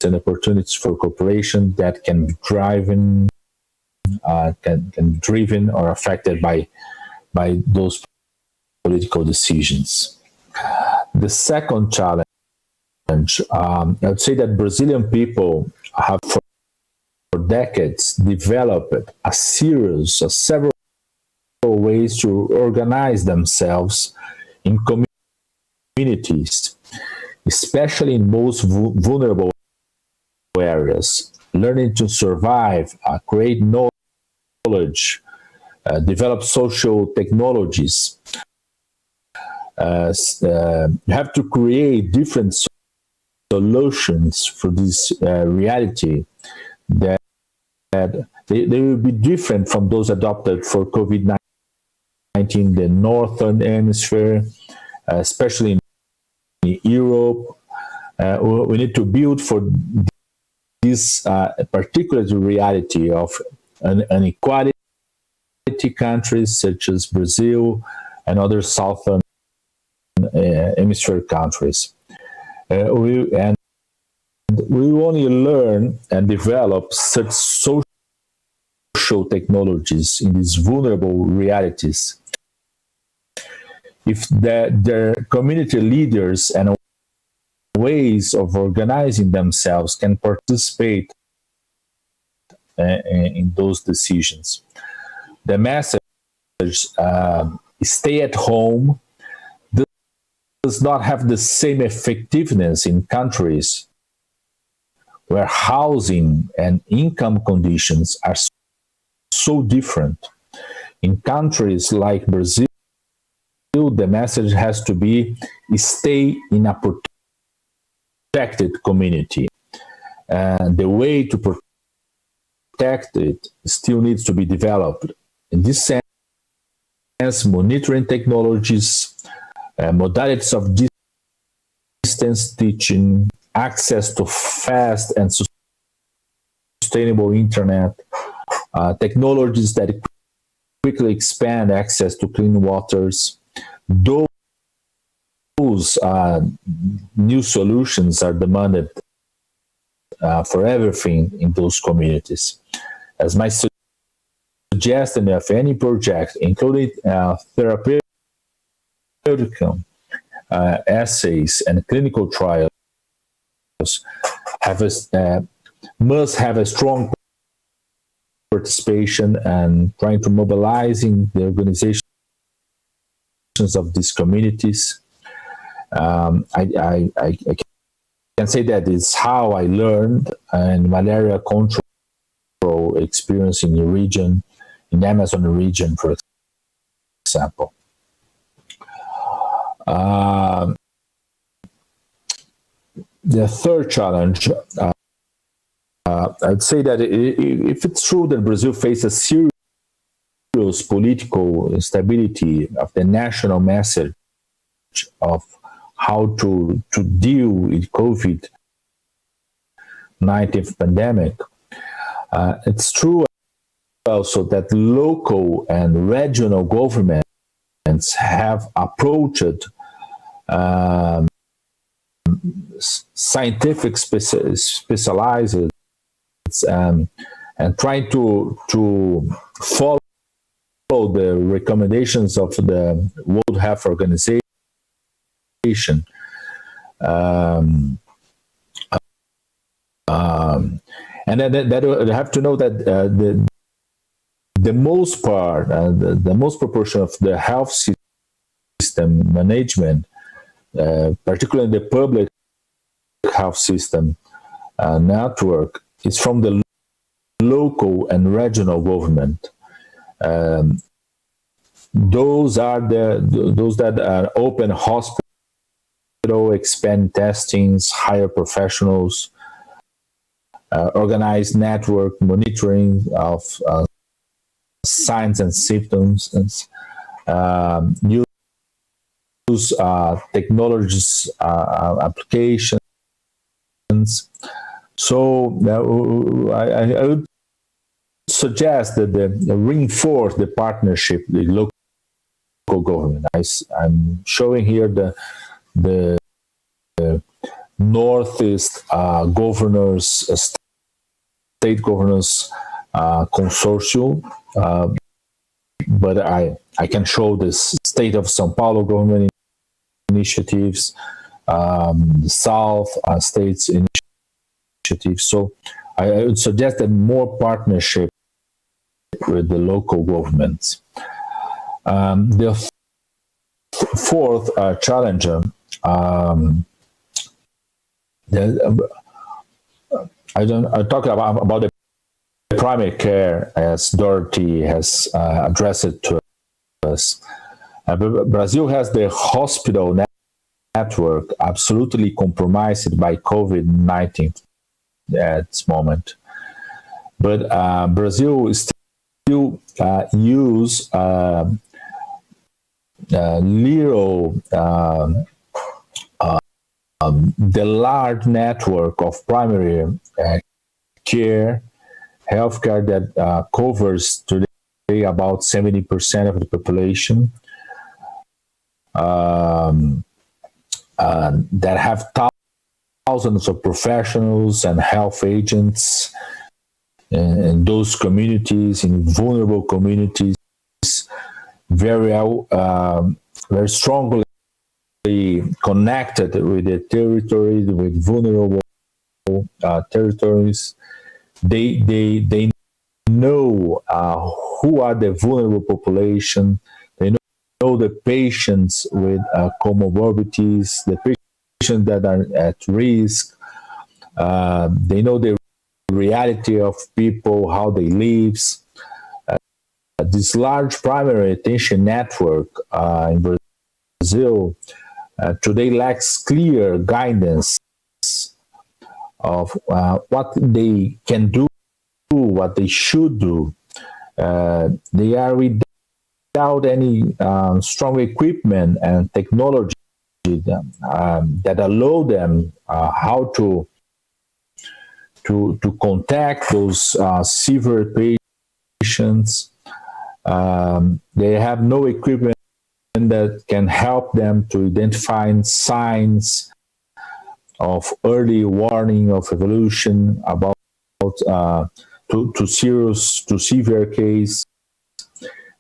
and opportunities for cooperation that can be driven or affected by those political decisions. The second challenge, I would say that Brazilian people have for decades developed a several ways to organize themselves in communities, especially in most vulnerable areas, learning to survive, create knowledge, develop social technologies, you have to create different solutions for this reality that they will be different from those adopted for COVID-19 in the northern hemisphere, especially in Europe. We need to build for this particular reality of inequality countries such as Brazil and other southern hemisphere countries. We only learn and develop such social technologies in these vulnerable realities if their community leaders and ways of organizing themselves can participate in those decisions. The message, stay at home, does not have the same effectiveness in countries where housing and income conditions are so different. In countries like Brazil, the message has to be stay in a protected community. And the way to protect it still needs to be developed. In this sense, monitoring technologies, modalities of distance teaching, access to fast and sustainable internet, technologies that quickly expand access to clean waters. Those new solutions are demanded for everything in those communities. As my suggestion of any project, including therapeutic essays and clinical trials, must have a strong participation and trying to mobilizing the organizations of these communities. I can say that it's how I learned in malaria control experience in the region, in the Amazon region, for example. The third challenge, I'd say that if it's true that Brazil faces serious political instability of the national message of how to deal with COVID-19 pandemic, it's true also that local and regional governments have approached scientific specializers and trying to follow the recommendations of the World Health Organization. And that you have to know that the most part, the most proportion of the health system management, particularly the public health system network, is from the local and regional government. Those that are open hospital, expand testings, hire professionals, organize network monitoring of signs and symptoms, use technologies applications. So I would suggest that reinforce the partnership with local government. I'm showing here the Northeast governors, state governors consortium, but I can show this state of São Paulo government initiatives, the South states initiatives. So I would suggest that more partnership with the local governments. The fourth challenge, I talk about the primary care, as Dorothy has addressed it to us. Brazil has the hospital network absolutely compromised by COVID-19 at this moment. But Brazil still use little the large network of primary care, healthcare that covers today about 70% of the population, that have thousands of professionals and health agents in those communities, in vulnerable communities, very strongly connected with the territories, with vulnerable territories. They know who are the vulnerable population. They know the patients with comorbidities, the patients that are at risk. They know the reality of people, how they live. This large primary attention network in Brazil today lacks clear guidance of what they can do, what they should do. They are without any strong equipment and technology that allow them how to contact those severe patients. They have no equipment that can help them to identify signs of early warning of evolution about to severe case.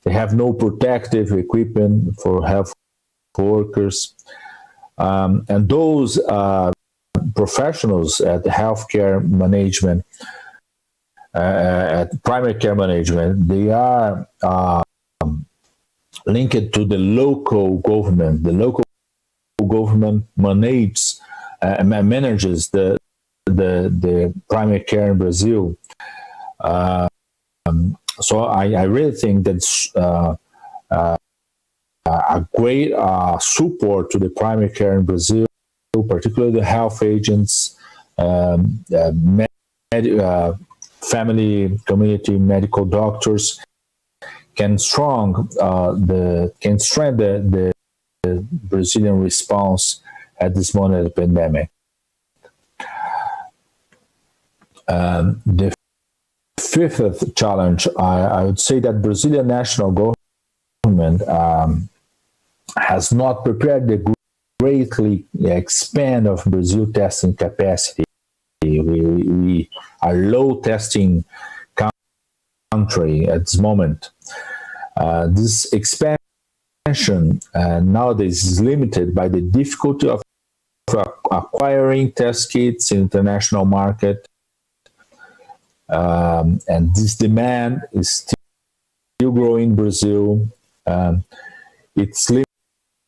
They have no protective equipment for health workers, and those professionals at healthcare management, at primary care management, they are linked to the local government. The local government manages the primary care in Brazil. So I really think that's a great support to the primary care in Brazil, particularly the health agents, family, community, medical doctors can strengthen the Brazilian response at this moment of the pandemic. The fifth challenge, I would say that Brazilian national government has not prepared the greatly expand of Brazil testing capacity. We are low testing country at this moment. This expansion nowadays is limited by the difficulty of acquiring test kits in the international market. And this demand is still growing in Brazil. It's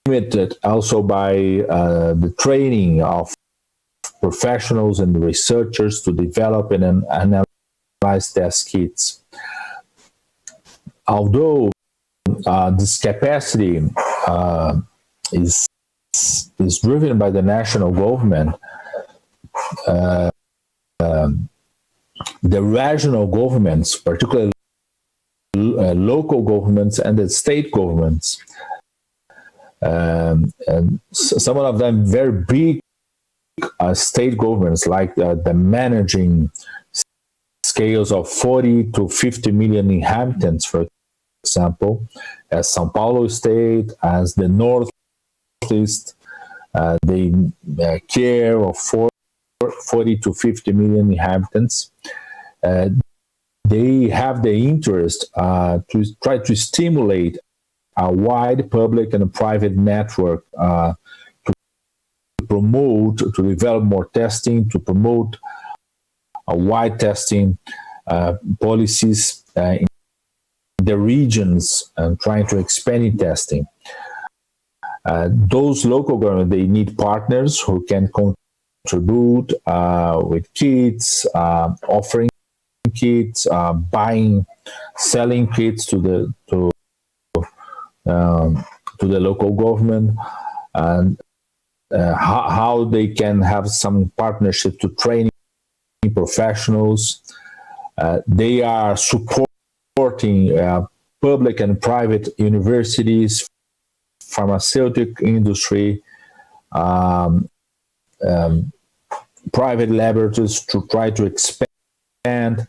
limited also by the training of professionals and researchers to develop and analyze test kits. Although this capacity is driven by the national government, the regional governments, particularly local governments and the state governments, and some of them very big state governments, like the managing scales of 40 to 50 million inhabitants, for example, as São Paulo state, as the Northeast, they care of 40 to 50 million inhabitants. They have the interest to try to stimulate a wide public and private network to promote, to develop more testing, to promote a wide testing policies in the regions and trying to expand in testing. Those local governments, they need partners who can contribute with kits, offering kits, to the local government, and how they can have some partnership to train professionals. They are supporting public and private universities, pharmaceutical industry, private laboratories to try to expand,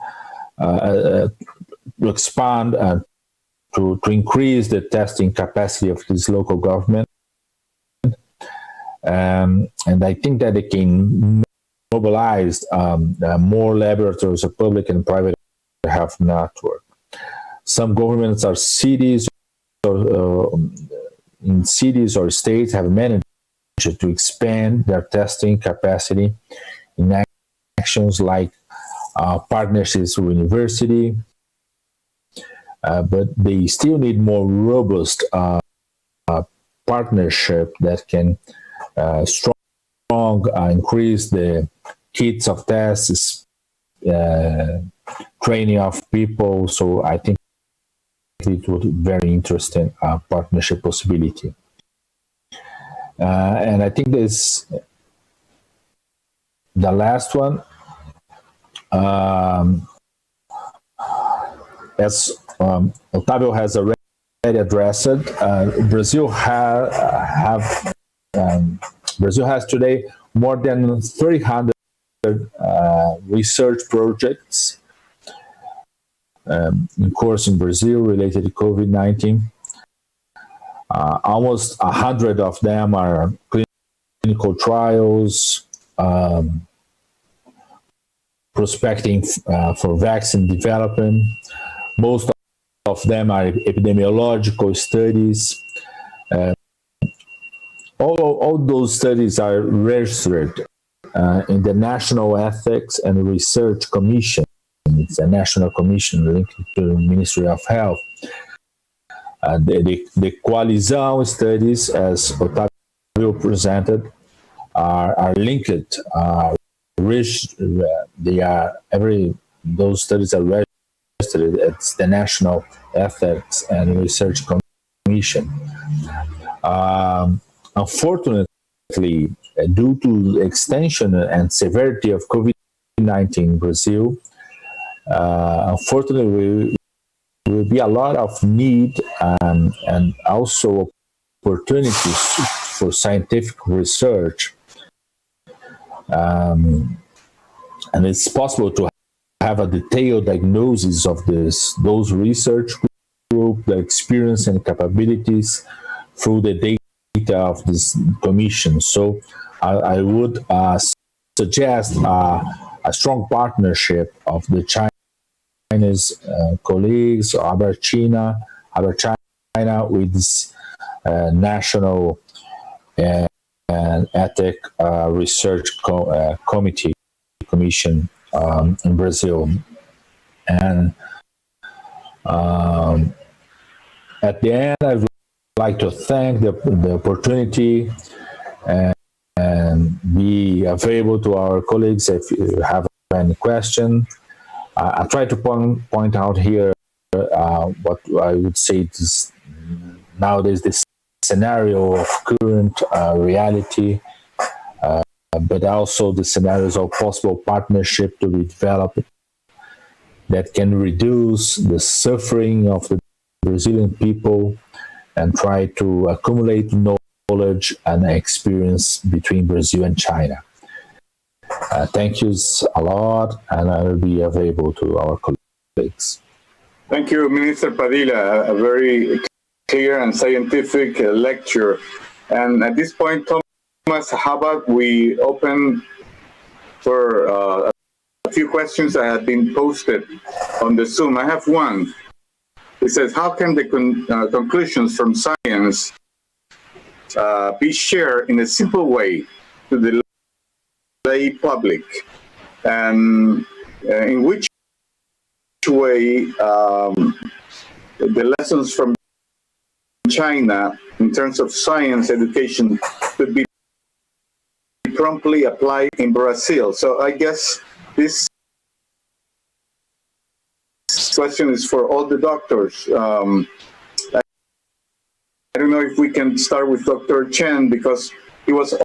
to increase the testing capacity of this local government. And I think that they can mobilize more laboratories, a public and private health network. Some governments or cities, in cities or states, have managed to expand their testing capacity in actions like partnerships with university, but they still need more robust partnership that can increase the kits of tests, training of people. So I think it would be very interesting partnership possibility. And I think this the last one, as Otávio has already addressed, Brazil has today more than 300 research projects in course in Brazil related to COVID-19. Almost 100 of them are clinical trials, prospecting for vaccine development. Most of them are epidemiological studies. All those studies are registered in the National Ethics and Research Commission. It's a national commission linked to the Ministry of Health. The coalition studies, as Otávio presented, are linked. Those studies are registered. It's the National Ethics and Research Commission. Unfortunately, due to the extension and severity of COVID-19 in Brazil, unfortunately, will be a lot of need and also opportunities for scientific research. And it's possible to have a detailed diagnosis of those research group, the experience and capabilities through the data of this commission. So I would suggest a strong partnership of the Chinese colleagues, AVI.TeleSonda with this national and ethic research commission in Brazil. And at the end, I would like to thank the opportunity and be available to our colleagues if you have any question. I try to point out here what I would say is nowadays this scenario of current reality, but also the scenarios of possible partnership to be developed that can reduce the suffering of the Brazilian people and try to accumulate knowledge and experience between Brazil and China. Thank you a lot, and I will be available to our colleagues. Thank you, Minister Padilla. A very clear and scientific lecture. And at this point, Thomas, how about we open for a few questions that have been posted on the Zoom. I have one. It says, how can the conclusions from science be shared in a simple way to the lay public? And in which way the lessons from China in terms of science education could be promptly applied in Brazil? So I guess this question is for all the doctors. I don't know if if we can start with Dr. Chen, because he was